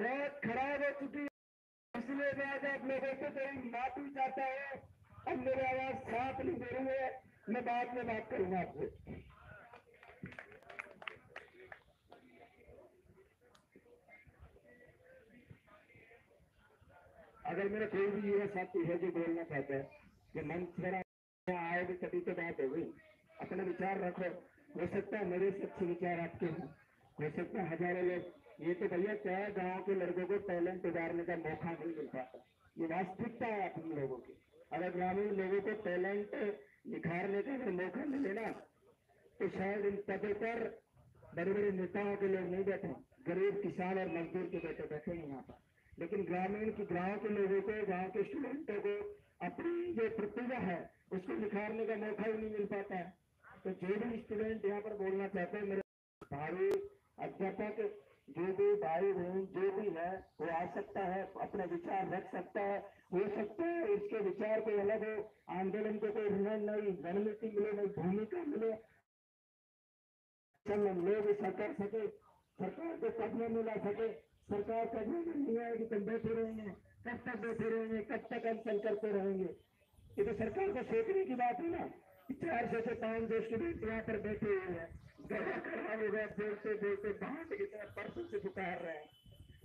बहुत खराब हो चुकी है, इसलिए मैं आज आप लोगों से बड़ी माफी चाहता हूँ। अब मेरी आवाज साफ नहीं दे रही है, मैं बाद में बात करूंगा आपसे। अगर मेरा कोई भी युवा साथी है जो बोलना चाहता है कि मंच पर आए भी कभी तो बात हो गई, अपने विचार रखो। हो सकता है मेरे से अच्छे विचार आपके हों, हो सकता है हजारों लोग, ये तो भैया क्या है, गाँव के लड़कों को टैलेंट उतारने का मौका नहीं मिल पाता, ये वास्तविकता है अपने लोगों की। अगर ग्रामीण लोगों को टैलेंट निखारने का अगर मौका मिले ना, तो शायद इन पदों पर बड़े बड़े नेताओं के लोग नहीं बैठे, गरीब किसान और मजदूर के बैठे बैठे हैं यहाँ पर। लेकिन ग्रामीण की गांव के लोगों को, गांव के स्टूडेंटों को अपनी जो प्रतिभा है उसको निखारने का मौका ही नहीं मिल पाता है। तो जो भी स्टूडेंट यहाँ पर बोलना चाहते हैं, मेरे भाई अध्यापक, जो भी भाई बहन जो भी है वो आ सकता है, अपने विचार रख सकता है। हो सकता है इसके विचार कोई अलग हो, आंदोलन को कोई नई रणनीति मिले, नई भूमिका मिले, लोग ऐसा कर सके, सरकार को कब्जे में ला सके। सरकार कब्जे में नहीं आएगी तो बैठे रहेंगे, कब तक बैठे रहेंगे, कब तक अनशन करते रहेंगे। ये तो सरकार को सोचने की बात है ना। 400 से 500 स्टूडेंट यहाँ पर बैठे हुए हैं, गला खड़ा हुआ बोलते बोलते भाट की तरह परसों से पुकार रहे हैं।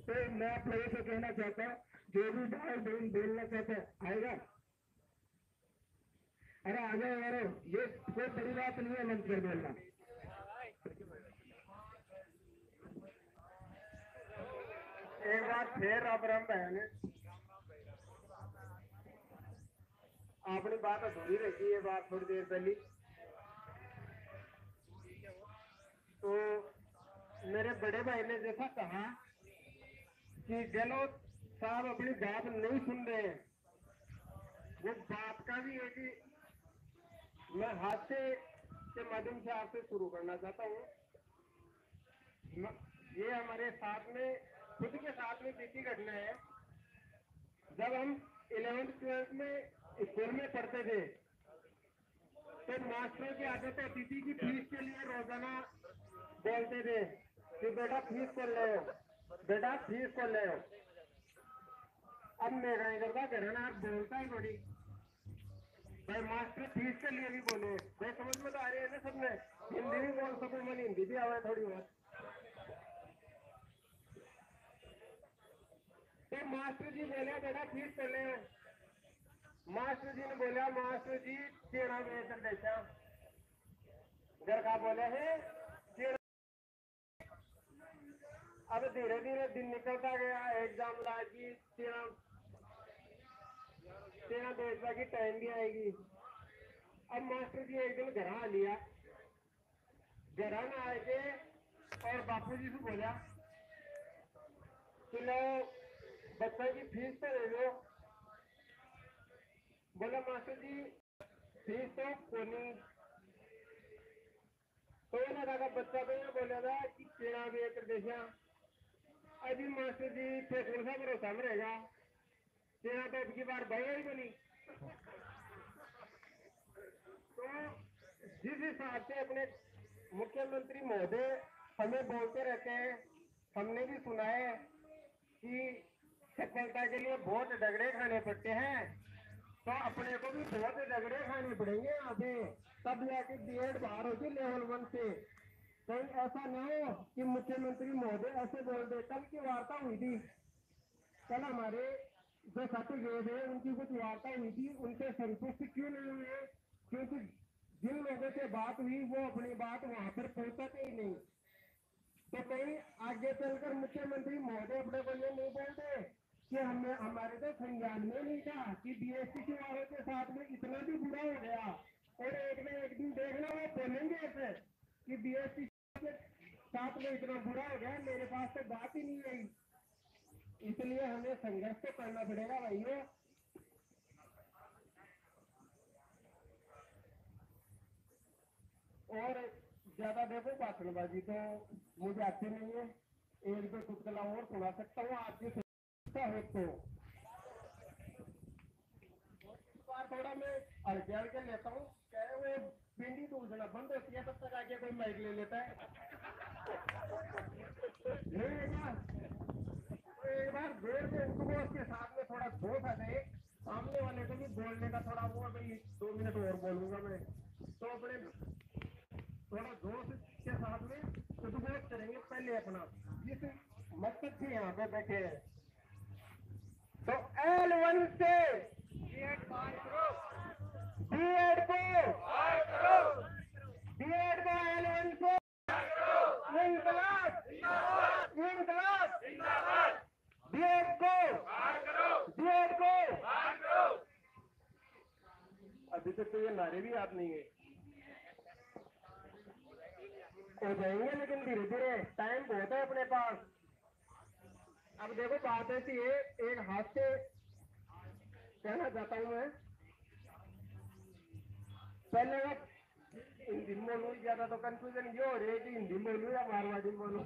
तो मैं आप लोगों से कहना चाहता हूँ, जो भी भाई बहन बोलना चाहता है आएगा, अरे आ जाओ यारो, ये कोई बड़ी बात नहीं है मंच पर बोलना। एक बार फिर अब राम बहन अपनी बात अधूरी रखी है, बात थोड़ी देर पहले। तो मेरे बड़े भाई ने जैसा कहा कि गहलोत साहब अपनी बात नहीं सुन रहे हैं, वो बात का भी है कि मैं हादसे के माध्यम से आपसे शुरू करना चाहता हूँ। ये हमारे साथ में, खुद के साथ में बीती घटना है। जब हम 11th 12th में स्कूल में पढ़ते थे तो मास्टरों की आदत होती थी कि फीस के लिए रोजाना बोलते थे कि बेटा फीस को ले, बेटा फीस को ले। अब मैं नहीं करता, घराना बोलता ही थोड़ी भाई, मास्टर फीस के लिए भी बोले भाई, समझ में तो आ रही है ना सबने, हिंदी भी बोल सकूं, मैंने हिंदी भी आवे थोड़ी बहुत। तो मास्टर जी बोले बेटा फीस कर ले। मास्टर जी ने बोला, मास्टर जी तेरा वेतन देता घर का बोले है। अब धीरे धीरे दिन निकलता गया, एग्जाम लागी, तेरा बेचने की टाइम भी आएगी। अब मास्टर जी एक दिन घर आ लिया, घर में आए थे और बापू जी से बोला कि लो बच्चे की फीस तो दे दो। बोला मास्टर जी फीस तो कोनी। तो ना कहा बच्चा तो ये बोला था कि तेरा भी एक देखा। अभी मास्टर जी फैसले सा भरोसा में रहेगा, तेरा तो अब की बार भाई ही बनी। तो जिस हिसाब से अपने मुख्यमंत्री महोदय हमें बोलते रहते हैं, हमने भी सुना है कि सफलता के लिए बहुत झगड़े खाने पड़ते हैं, तो अपने को भी बहुत झगड़े खाने पड़ेंगे यहाँ पे, तब जाके बीएड बाहर होगी लेवल 1 से। कहीं ऐसा न हो कि मुख्यमंत्री महोदय ऐसे बोल दे। कल की वार्ता हुई थी, कल हमारे जो सर्टिफिकेट है उनकी कुछ वार्ता हुई थी, उनसे संतुष्ट क्यों नहीं हुए? क्योंकि जिन लोगों से बात हुई वो अपनी बात वहां पर पहुंचाते ही नहीं। तो कहीं आगे चलकर मुख्यमंत्री महोदय अपने को ये नहीं बोलते कि हमें हमारे तो संज्ञान में नहीं था कि बीएसटीसी वालों के साथ में इतना भी बुरा हो गया, और एक न एक दिन देखना वो बोलेंगे ऐसे कि बीएसटीसी के साथ में इतना बुरा हो गया, मेरे पास तो बात ही नहीं आई। इसलिए हमें संघर्ष तो करना पड़ेगा भाइयों। और ज्यादा देखो भाषणबाजी तो मुझे आती नहीं है, एक दो चुटकुला और सुना सकता हूँ आपकी है तो थोड़ा मैं हल्के हल्के लेता हूँ, क्या वो भिंडी दूसरा बंद होती है तब तक आगे कोई माइक ले लेता है। एक बार देर में उनको उसके साथ में थोड़ा जोश आ जाए, सामने वाले को भी बोलने का थोड़ा वो, भाई 2 मिनट और बोलूंगा मैं, तो अपने थोड़ा जोश के साथ में उद्घोष करेंगे पहले अपना, जिस मकसद से यहाँ पे बैठे हैं। तो L1 से बीएड को L1 को इंकलाब बीएड को। अभी तक तो ये नारे भी याद नहीं है, हो जाएंगे लेकिन धीरे धीरे, टाइम बहुत है अपने पास। अब देखो बात ऐसी है, एक हाथ से कहना चाहता हूं मैं, पहले हिंदी में बोलूं, ज्यादा तो कंफ्यूजन ये हो रही है कि हिंदी में बोलूं या मारवाड़ी में बोलूं।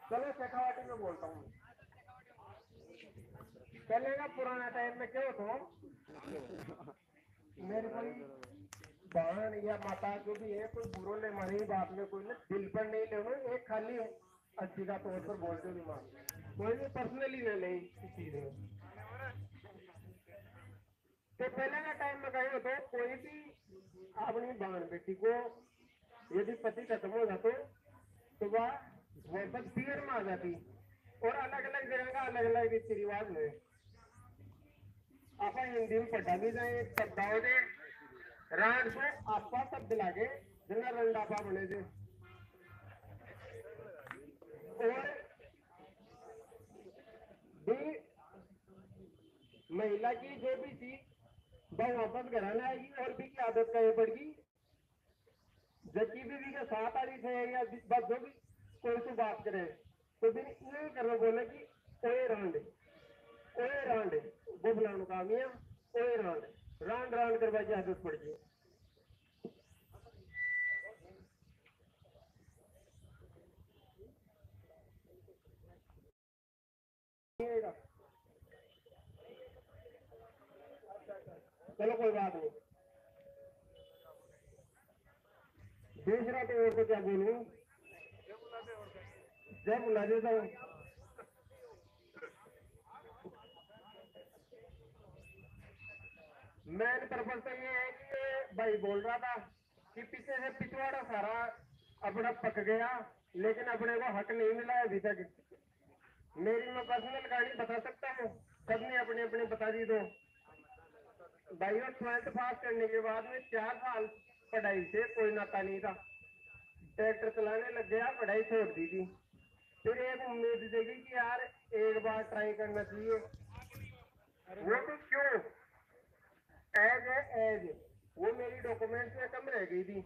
चलो शेखावाटी में बोलता हूँ। पहले का पुराना टाइम में क्या होता, मेरे कोई बहन या माता जो भी है, कोई बुरो ले मानी बात में, कोई ना दिल पर नहीं ले, एक खाली अच्छी का तौर पर बोलते दिमाग, कोई भी पर्सनली ले ले इस चीज में। तो पहले का टाइम में कहीं होता, कोई भी अपनी बहन बेटी को यदि पति खत्म हो जाते तो वह वापस पीर में आ जाती, और अलग अलग जगह का अलग अलग रीति रिवाज है। आप हिंदी में पढ़ा भी जाए शब्द राण को आपा शब्द लागे जना रंडापा बने थे, और भी महिला की जो भी थी वह वापस घर आएगी, और भी की आदत का ये पड़गी, जबकि बीवी के साथ आ रही थे या बस जो भी कोई से बात करे तो भी ये करना बोले कि ओए रांड वो बुलाने का मियाँ, ओए रांड करवा की आदत पड़ गई। चलो कोई बात नहीं, दूसरा तो और को क्या बोलूं, जब बुला देता हूँ। मेन पर्पज तो ये है कि भाई बोल रहा था कि पीछे से पिछवाड़ा सारा अपना पक गया, लेकिन अपने को हक नहीं मिला अभी तक। मेरी मैं पर्सनल कहानी बता सकता हूँ, सबने अपने अपने बता दी। तो भाई 12th पास करने के बाद में 4 साल पढ़ाई से कोई नाता नहीं था, ट्रैक्टर चलाने लग गया, पढ़ाई छोड़ दी थी। फिर एक उम्मीद देगी कि यार एक बार ट्राई करना चाहिए, वो तो क्यों एज वो मेरी डॉक्यूमेंट्स में कम रह गई थी,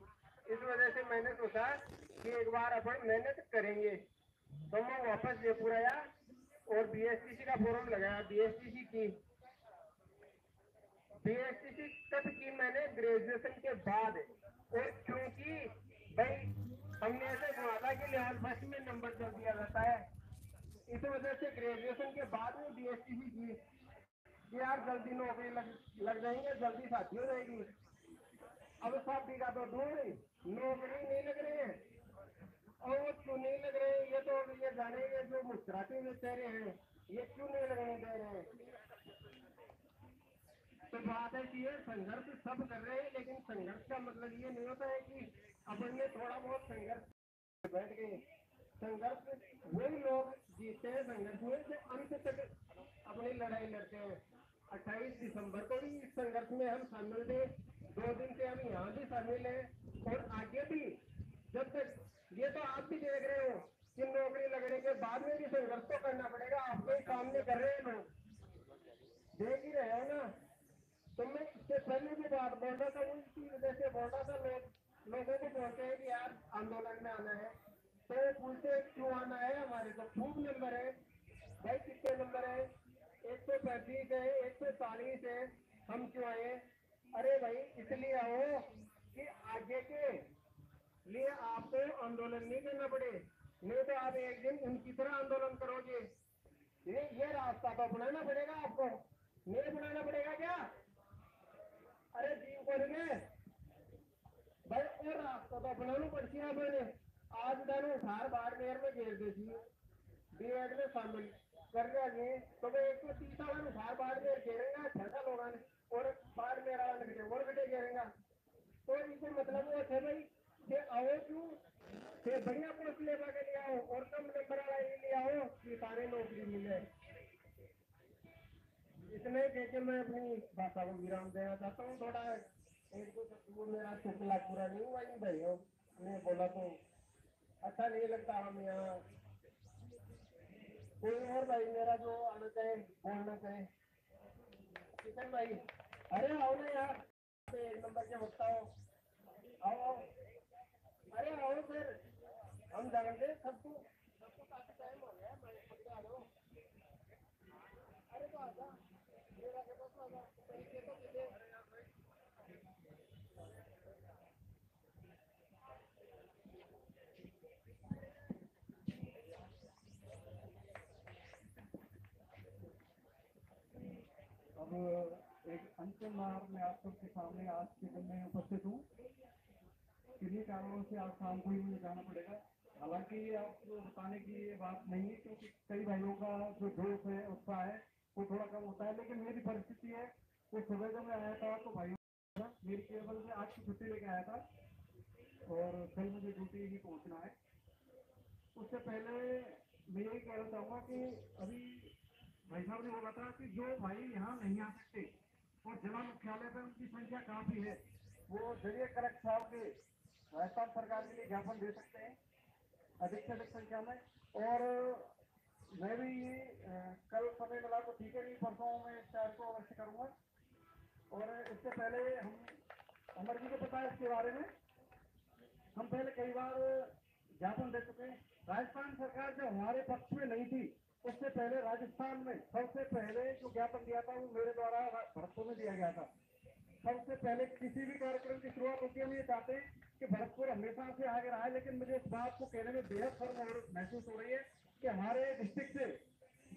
इस वजह से मैंने सोचा कि एक बार अपन मेहनत करेंगे। तो मैं वापस जयपुर आया और बीएसटीसी का फॉर्म लगाया। बीएसटीसी कब की मैंने ग्रेजुएशन के बाद, और क्योंकि भाई हमने ऐसे सुना था कि लेवल फर्स्ट में नंबर दे दिया जाता है, इस वजह से ग्रेजुएशन के बाद में बीएसटीसी की कि यार जल्दी नौकरी लग जाएंगे, जल्दी शादी हो जाएगी। अब शादी का तो दूर, नौकरी नहीं लग रही है, और वो क्यों नहीं लग रहे ये तो ये जानेंगे जो मुस्कुराते हुए चेहरे हैं, ये क्यों नहीं लगने दे रहे हैं? तो बात है कि ये संघर्ष सब कर रहे हैं, लेकिन संघर्ष का मतलब ये नहीं होता है कि अपन ने थोड़ा बहुत संघर्ष बैठ गए। संघर्ष वही लोग जीतते हैं संघर्ष में जो अंत तक अपनी लड़ाई लड़ते हैं। 28 दिसंबर को भी इस संघर्ष में हम शामिल थे, 2 दिन से हम यहाँ भी शामिल हैं और आगे भी। जब तक ये तो आप भी देख रहे हो कि नौकरी लगने के बाद में भी संघर्ष तो करना पड़ेगा, आपके ही सामने कर रहे हैं लोग, देख ही रहे हो ना। तो मैं इससे पहले भी बात बोल रहा था, उसी वजह से बोल रहा था। लोगों को बोलते हैं कि यार आंदोलन में आना है, तो वो पूछते हैं क्यों आना है। हमारे तो खूब नंबर है भाई, कितने नंबर है? 135 है, 140 है, हम क्यों आए? अरे भाई इसलिए आओ कि आगे के लिए आपको आंदोलन नहीं करना पड़े, नहीं तो आप एक दिन उनकी तरह आंदोलन करोगे। ये रास्ता तो अपनाना पड़ेगा आपको, नहीं अपनाना पड़ेगा क्या? अरे जीव को भाई और रास्ता तो अपनाना पड़ती है। मैंने आज दानू धार बाड़मेर में घेर देती डीएड में शामिल कर लिया तो मैं 130 वाला धार बाड़मेर घेरेगा, ठंडा लोग और बाड़मेर वाला लगे और गटे घेरेगा। तो इसे मतलब वो थे भाई कि आओ क्यों फिर बढ़िया पोस्ट लेवा के लिए आओ और कम नंबर वाला ये ले आओ कि सारे नौकरी मिले। इसमें कहकर मैं अपनी भाषा को विराम देना चाहता हूँ। थोड़ा वो मेरा शुक्ला पूरा नहीं हुआ इन भाइयों ने बोला तो अच्छा नहीं लगता। हम यहाँ कोई और भाई मेरा जो आना चाहे बोलना चाहे। किशन भाई, अरे आओ ना यार, 1 नंबर के वक्त आओ, आओ अरे आओ फिर हम जानते सबको काफी टाइम हो गया। मैं आ जाओ, अरे तो आजा मेरा के पास आजा, पैसे तो मिले। अब एक अंतिम बार मैं आप सबके सामने आज के दिन में उपस्थित हूँ। किन्हीं कारणों से आज शाम को ही मुझे जाना पड़ेगा। हालांकि आपको बताने की ये बात नहीं है, क्योंकि कई भाइयों का जो जोश है उत्साह है वो थोड़ा कम होता है। लेकिन मेरी परिस्थिति है कि सुबह जब मैं आया था तो भाइयों मेरी केवल से आज की छुट्टी लेके आया था और कल मुझे ड्यूटी ही पहुँचना है। उससे पहले मैं यही कहना चाहूँगा कि अभी भाई साहब ने बोला था कि जो भाई यहाँ नहीं आ सकते और जिला मुख्यालय पर उनकी संख्या काफी है, वो जरिए कलेक्टर साहब के राजस्थान सरकार के लिए ज्ञापन दे सकते हैं अधिक से अधिक संख्या में। और मैं भी कल समय मिला तो ठीक है, नहीं परसों में इस कार्य को अवश्य करूँगा। और इससे पहले हम अमर जी को पता है इसके बारे में, हम पहले कई बार ज्ञापन दे चुके हैं। राजस्थान सरकार जब हमारे पक्ष में नहीं थी, उससे पहले राजस्थान में सबसे पहले जो ज्ञापन दिया था वो मेरे द्वारा भरतपुर में दिया गया था। सबसे पहले किसी भी कार्यक्रम की शुरुआत होती है, हम ये चाहते हैं कि भरतपुर हमेशा से आगे रहा है। लेकिन मुझे इस बात को कहने में बेहद शर्म महसूस हो रही है कि हमारे डिस्ट्रिक्ट से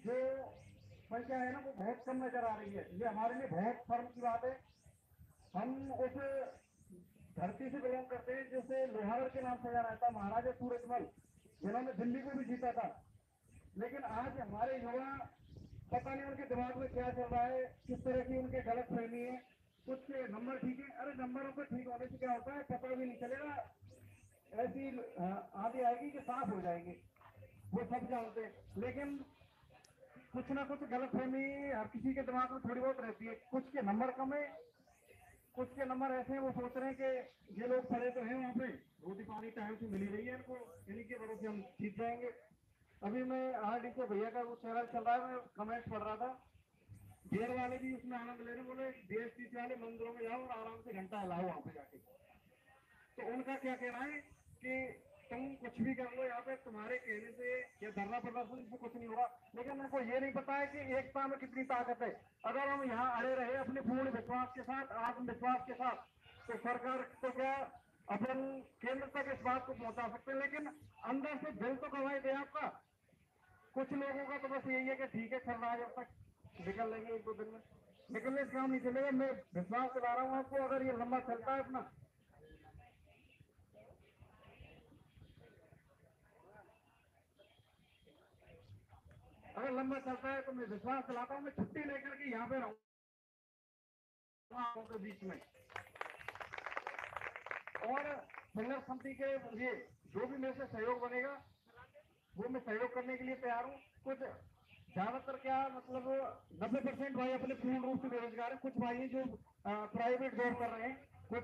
जो संख्या है ना वो बहुत कम नजर आ रही है। ये हमारे लिए बहुत शर्म की बात है। हम उस धरती से बिलोंग करते हैं जिसे लोहागढ़ के नाम से जाना जाता है, महाराजा सूरजमल जिन्होंने दिल्ली को भी जीता था। लेकिन आज हमारे युवा पता नहीं उनके दिमाग में क्या चल रहा है, किस तरह की उनके गलत फहमी है। कुछ नंबर ठीक है, अरे नंबरों को ठीक होने से क्या होता है पता भी नहीं चलेगा, ऐसी आदि आएगी कि साफ हो जाएंगे, वो सब जानते हैं। लेकिन कुछ ना कुछ गलत फहमी हर किसी के दिमाग में थोड़ी बहुत रहती है। कुछ के नंबर कम है, कुछ के नंबर ऐसे हैं वो सोच रहे हैं कि ये लोग पढ़े तो हैं, वहाँ पे रोटी पानी टाइम से मिली रही है इनको, इन्हीं के भरोसे हम जीत जाएंगे। अभी मैं आरडी के भैया का वो चैनल चल रहा है, मैं कमेंट्स पढ़ रहा था, देर वाले भी उसमें आनंद ले रहे, बोले DSTC वाले मंदिरों में जाओ और आराम से घंटा हिलाओ वहाँ पे जाके। तो उनका क्या कहना है कि तुम कुछ भी कर लो यहाँ पे, तुम्हारे कहने से या धरना प्रदर्शन से कुछ नहीं होगा। लेकिन उनको ये नहीं पता है कि एकता में कितनी ताकत है। अगर हम यहाँ अड़े रहे अपने पूर्ण विश्वास के साथ, आत्मविश्वास के साथ, तो सरकार को क्या अपन केंद्र तक इस बात को पहुंचा सकते हैं। लेकिन अंदर से दिल तो गवाही दे आपका। कुछ लोगों का तो बस यही है कि ठीक है चल रहा है, जब तक निकल लेंगे 1-2 दिन में, निकलने से काम नहीं चलेगा। मैं विश्वास दिला रहा हूँ आपको, अगर ये लंबा चलता है अपना अगर लंबा चलता है तो मैं विश्वास दिलाता हूँ, मैं छुट्टी लेकर के यहाँ पे रहूँगा आपके बीच में। और संघर्ष समिति के लिए जो भी मेरे से सहयोग बनेगा वो मैं सहयोग करने के लिए तैयार हूँ। कुछ ज्यादातर क्या मतलब 90% भाई अपने पूर्ण रूप से बेरोजगार है, कुछ भाई जो प्राइवेट जॉब कर रहे हैं, कुछ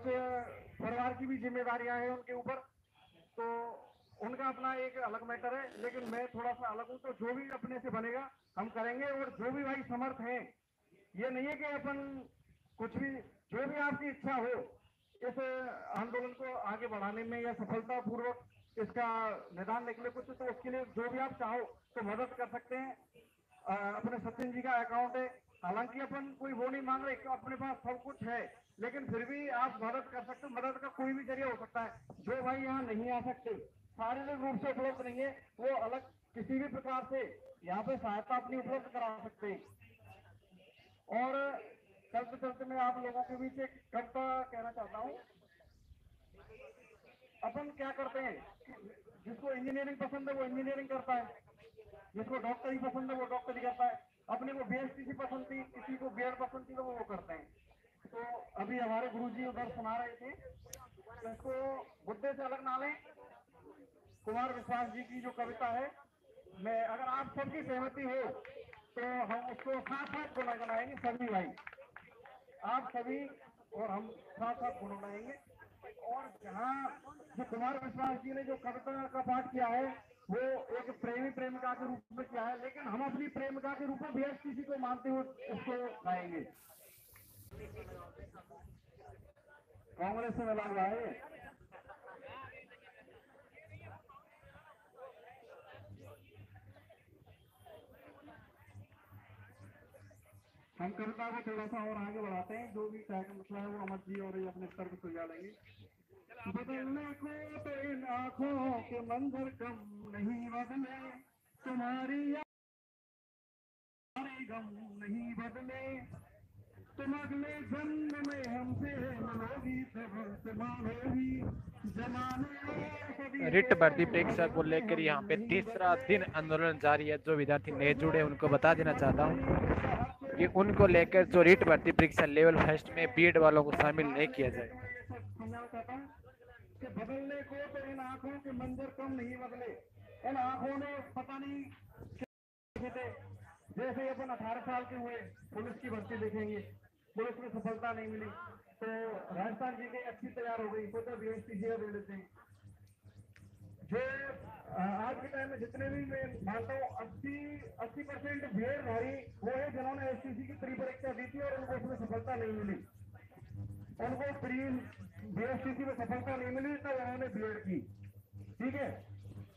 परिवार की भी जिम्मेदारियां हैं उनके ऊपर, तो उनका अपना एक अलग मैटर है। लेकिन मैं थोड़ा सा अलग हूँ, तो जो भी अपने से बनेगा हम करेंगे। और जो भी भाई समर्थ हैं, ये नहीं है कि अपन कुछ भी, जो भी आपकी इच्छा हो इस आंदोलन को आगे बढ़ाने में या सफलता पूर्वक इसका निदान निकले कुछ, तो उसके लिए जो भी आप चाहो तो मदद कर सकते हैं। अपने सचिन जी का अकाउंट है, हालांकि अपन कोई वो नहीं मांग रहे, अपने पास सब कुछ है, लेकिन फिर भी आप मदद कर सकते हो। मदद का कोई भी जरिया हो सकता है। जो भाई यहाँ नहीं आ सकते, शारीरिक रूप से उपलब्ध नहीं है, वो अलग किसी भी प्रकार से यहाँ पे सहायता अपनी उपलब्ध करा सकते हैं। और चलते चलते मैं आप लोगों के बीच एक कविता कहना चाहता हूँ। अपन क्या करते हैं, जिसको इंजीनियरिंग पसंद है वो इंजीनियरिंग करता है, जिसको डॉक्टरी पसंद है वो डॉक्टरी करता है, अपने को बीएसटीसी पसंद थी, किसी को बीएड पसंद थी, तो वो करते हैं। तो अभी हमारे गुरुजी उधर सुना रहे थे, तो इसको मुद्दे से अलग ना लें। कुमार विश्वास जी की जो कविता है, मैं अगर आप सबकी सहमति हो तो हम उसको साथ साथ गुनगुनाएंगे सभी भाई, आप सभी और हम साथ साथ गुनगुनाएंगे। और जहाँ जो कुमार विश्वास जी ने जो कविता का पाठ किया है वो एक प्रेमी प्रेमिका के रूप में किया है, लेकिन हम अपनी प्रेमिका के रूप में बीएसटीसी को मानते हुए उसको गाएंगे। कांग्रेस से मिला हुआ है। हम कविता को थोड़ा सा और आगे बढ़ाते हैं, जो भी तय का मसला है वो अमर जी और ये अपने स्तर पर सुलझा लेंगे। बदलने को तो इन आंखों के मंजर कम नहीं बदले, तुम्हारी यारी गम नहीं बदले, तुम अगले जन्म में हमसे मिलोगी तो हमसे मांगोगी जमाने। रिट भर्ती परीक्षा को लेकर यहाँ पे तीसरा दिन आंदोलन जारी है। जो विद्यार्थी नए जुड़े उनको बता देना चाहता हूँ कि उनको लेकर जो रिट भर्ती परीक्षा लेवल फर्स्ट में बीएड वालों को शामिल नहीं किया जाए। बदलने को तो इन आंखों के मंजर कम नहीं बदले, इन आंखों ने पता नहीं जैसे अपन 18 साल के हुए पुलिस की भर्ती देखेंगे, पुलिस में सफलता नहीं मिली तो राजस्थान जी की अच्छी तैयार हो गई, सोचा बीएसटीसी दे देते हैं। जो आज के टाइम में जितने भी मैं मानता हूँ 80% भीड़ भारी वो है जिन्होंने एसटीसी की प्री परीक्षा दी थी और उनको उसमें सफलता नहीं मिली। उनको प्री बीएसटीसी में सफलता नहीं मिली तो उन्होंने बीएड की। ठीक है,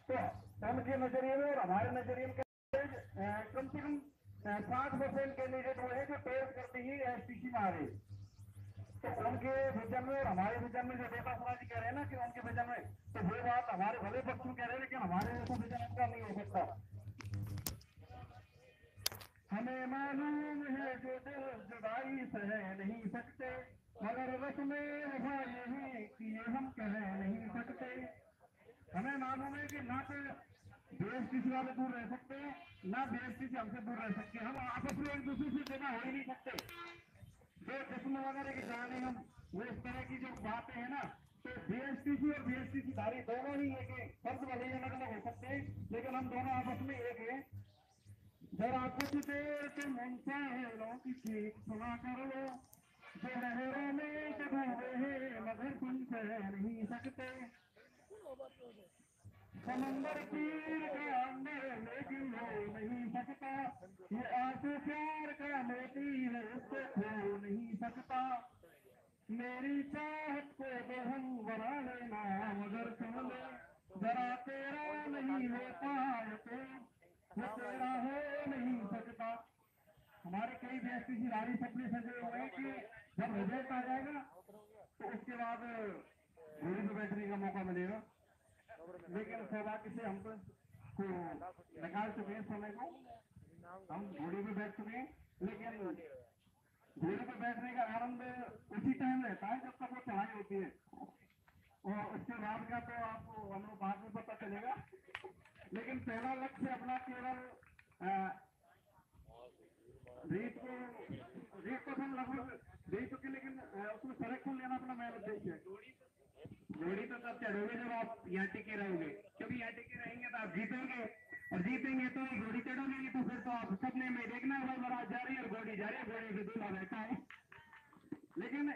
तो उनके नजरिए में और हमारे नजरिए में कम से कम 60% कैंडिडेट वो है जो टेस्ट करते ही एसटीसी में आ रहे। तो उनके विजन में और हमारे विजन में जो डेटा समाज कह रहे हैं ना कि उनके विजन में, तो वो बात हमारे भले पक्ष में कह रहे हैं, लेकिन हमारे जैसा विजन उनका नहीं हो सकता। हमें मालूम है जो दिल जुदाई सह नहीं सकते, मगर रस्म वफा ये है कि ये हम कह नहीं सकते। हमें मालूम है कि ना तो बीएसटीसी वाले दूर रह सकते हैं, ना बीएसटीसी हमसे दूर रह सकते हैं। हम आपस में एक दूसरे से जुदा हो ही नहीं सकते। जो जिस्म वगैरह की जाने हम वो इस तरह की जो बातें हैं ना, तो बीएसटीसी और बीएसटीसी धारी दोनों ही एक है। शब्द भले ही अलग अलग हो सकते हैं, लेकिन हम दोनों आपस में एक है। जरा कुछ देर के मुंसाहेलों की चीख सुना कर लो, जो लहरों में डूबे हैं मगर तुम कह नहीं सकते। समंदर तीर का अंदर लेकिन हो नहीं सकता, ये आंसू प्यार का मोती है उसको खो नहीं सकता। मेरी चाहत को बेहम बना लेना मगर सुन ले, जरा तेरा नहीं होता तो वो तेरा हो नहीं सकता। हमारे कई बीएसटीसी नारी सपने सजे हुए हैं कि जब रिजल्ट आ जाएगा तो उसके बाद घोड़ी पे बैठने का मौका मिलेगा, लेकिन सौभाग्य से हम तो निकाल चुके हैं समय को, हम घोड़ी पे बैठ चुके हैं। लेकिन घोड़ी पे बैठने का आनंद उसी टाइम रहता है जब तक वो चढ़ाई होती है, और उसके बाद का तो आपको हम लोग बाद में पता चलेगा। लेकिन पहला लक्ष्य अपना केवल चढ़ना अपना मेन उद्देश्य है। घोड़ी तो तब चढ़ोगे जब आप यहाँ टिके रहोगे, क्योंकि यहाँ टिके रहेंगे तो आप जीतेंगे, और जीतेंगे तो घोड़ी चढ़ोगे तो फिर तो आप सपने में देखना है बारात जा रही है और घोड़ी जा रही है, घोड़े पे दूल्हा बैठा है। लेकिन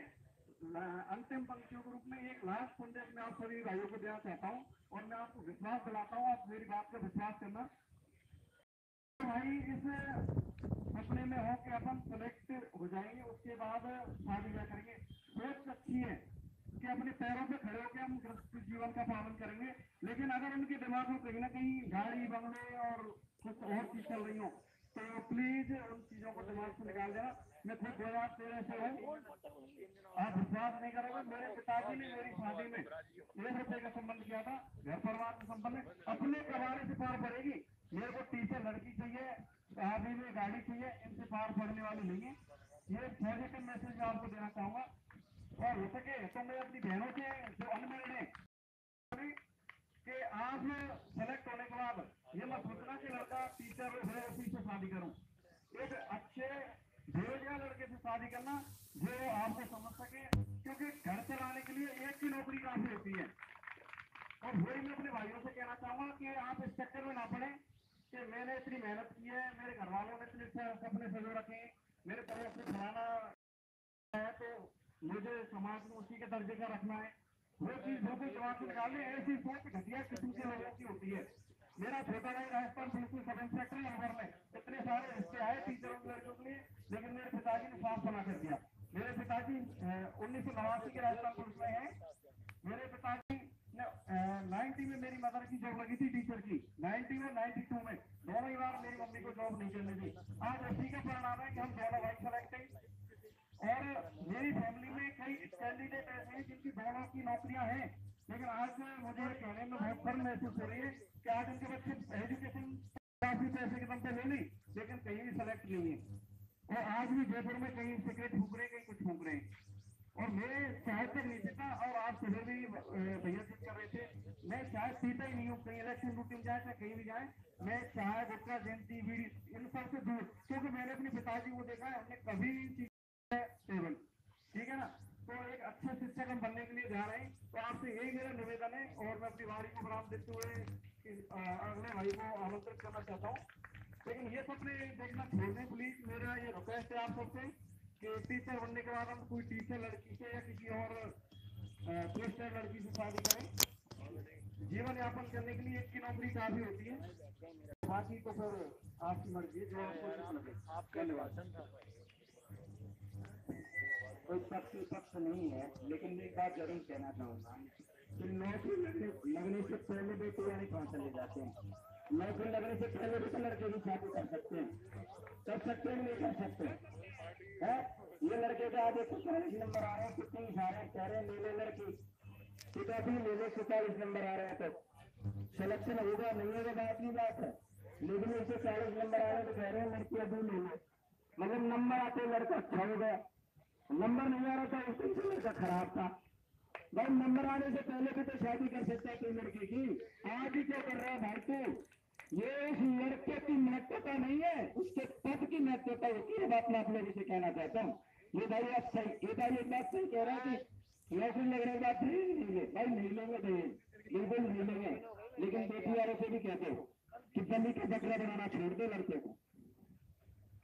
अंतिम पंक्तियों के रूप में एक लास्ट संदेश मैं आप सभी भाइयों को देना चाहता हूँ, और मैं आपको विश्वास दिलाता हूँ, आप मेरी बात पर विश्वास करना। भाई इस सपने में हो कि अपन सेलेक्ट हो जाएंगे, उसके बाद शादी ब्याह करेंगे। सोच अच्छी है कि अपने पैरों पे खड़े होकर हम गृहस्थ जीवन का पालन करेंगे, लेकिन अगर उनके दिमाग में कहीं ना कहीं गाड़ी बंगले और कुछ और चीज चल रही हो तो प्लीज उन चीजों को दिमाग से निकाल देना। मैं खुद 2013 से हूँ, आप विश्वास नहीं करोगे, मेरे पिताजी ने मेरी शादी में 1 रुपए का संबंध किया था। घर परिवार के संबंध अपने कमाने से पार पड़ेगी। मेरे को टीचर लड़की चाहिए, शादी में गाड़ी चाहिए, इनसे पार पड़ने वाली नहीं है। ये पॉजिटिव मैसेज मैं आपको देना चाहूंगा। और हो सके तो मैं अपनी बहनों से जो अनमेरिड है कि आज सेलेक्ट होने के बाद ये मत सोचना कि लड़का टीचर है उसी से शादी करूं। एक अच्छे बेरोजगार लड़के से शादी करना जो आपको समझ सके, क्योंकि घर चलाने के लिए एक ही नौकरी काफी होती है। और वही मैं अपने भाइयों से कहना चाहूंगा कि आप इस चक्कर में ना पड़े कि मैंने इतनी मेहनत की है, मेरे घर वालों ने इतने सपने सजो रखे, मेरे पड़ोस से फलाना है तो मुझे समाज में उसी के दर्जे का रखना है। वो चीज बिल्कुल दिमाग से निकालने, ऐसी सोच घटिया किस्म के लोगों की होती है। मेरा छोटा भाई राजस्थान पुलिस में सब इंस्पेक्टर नंबर में इतने सारे रिश्ते आए टीचरों के लड़कों के लिए, लेकिन मेरे पिताजी ने साफ मना कर दिया। मेरे पिताजी 1989 के राजस्थान पुलिस में है। मेरे पिताजी ने 90 में मेरी मदर की जॉब लगी थी टीचर की, 90 में 92 में दोनों ही बार मेरी मम्मी को जॉब नहीं करने दी। आज इसी का परिणाम है कि हम दोनों भाई सेलेक्ट हैं, और मेरी फैमिली में कई कैंडिडेट ऐसे हैं जिनकी दोनों की नौकरियां हैं, लेकिन आज मुझे कहने में बहुत फर्म महसूस हो रही है कि आज उनके बच्चे एजुकेशन काफी पैसे के दम पे ले ली, लेकिन कहीं भी सेलेक्ट नहीं है। और आज भी जयपुर में कहीं सिगरेट फूक रहे, कहीं कुछ फूक रहे हैं। और मैं चाय तक नहीं पीता, और आप सुबह भी भैया जिद कर रहे थे, मैं चाय पीता ही नहीं हूँ। कहीं इलेक्शन रूटीन जाए चाहे कहीं भी जाए, मैं चाय गुटखा जयंती बीड़ी इन सब से दूर, क्योंकि मैंने अपने पिताजी को देखा है, हमने कभी टेबल, ठीक है ना। तो एक अच्छे शिक्षक हम बनने के लिए जा रहे हैं, तो आपसे यही मेरा निवेदन है। और मैं अपनी वाणी को विराम देते हुए अगले भाई को आमंत्रित करना चाहता हूँ, लेकिन ये सपने देखना छोड़ दें प्लीज। मेरा ये रिक्वेस्ट है आप सबसे कि टीचर बनने के बाद हम कोई टीचर लड़की से या किसी और प्रोफेसर लड़की से शादी करें। जीवन यापन करने के लिए एक की नौकरी काफी होती है, बाकी तो फिर आपकी मर्जी जो आपको लगे। कोई पक्ष नहीं है, लेकिन एक बात जरूर कहना चाहूंगा कि नौकरी लगने से पहले बेटे यानी कहाँ चले जाते हैं। नौकरी लगने से पहले भी तो लड़के की शादी कर सकते हैं, कर सकते हैं नहीं कर सकते है। ये लड़के का आज 140 नंबर आ रहे हैं, कितनी सारे कह रहे हैं ले ले लड़की, पिता भी ले ले 140 नंबर आ रहे हैं, तो सिलेक्शन होगा नहीं होगा बात की बात है, लेकिन 140 नंबर आ रहे हैं तो कह रहे हैं लड़की अभी ले ले। मतलब नंबर आते लड़का अच्छा हो गया, नंबर नहीं आ रहा था उस दिन से लड़का खराब था। भाई नंबर आने से पहले भी तो शादी कर सकता है कोई लड़के की। आज ही क्या कर रहा है भाई तू, ये उस लड़के की महत्वता नहीं है, उसके पद की महत्वता होती है। बात मैं आप लोगों से कहना चाहता हूँ, ये भाई आप सही, ये भाई एक बात सही कह रहा है कि नौकरी लगने के बाद नहीं लेंगे, भाई नहीं लेंगे बिल्कुल नहीं लेंगे। लेकिन बेटी वालों से भी कहते हो कि बलि का बकरा बनाना छोड़ दे लड़के को,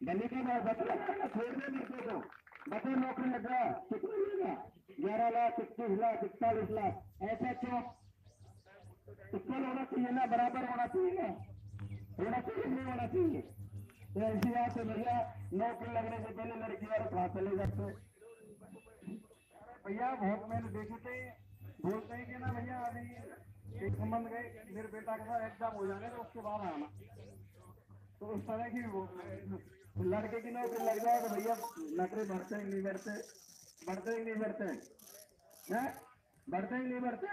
बलि का बकरा बनाना छोड़ दे लड़के को। बता नौकरी लग रहा कितना मिलेगा, 11 लाख 21 लाख 41 लाख, ऐसा क्यों? इक्वल होना चाहिए ना, बराबर होना चाहिए ना, होना चाहिए नहीं होना चाहिए। तो ऐसी बात है भैया, नौकरी लगने से पहले लड़की वाले कहाँ चले जाते भैया। बहुत मैंने देखे थे, बोलते हैं कि ना भैया अभी एक संबंध गए, मेरे बेटा के साथ एग्जाम हो जाने तो उसके बाद आना। तो उस तरह की लड़के की नौकरी लग जाए तो भैया नौकरी बढ़ते ही नहीं बढ़ते, बढ़ते ही नहीं बढ़ते, बढ़ते ही नहीं बढ़ते।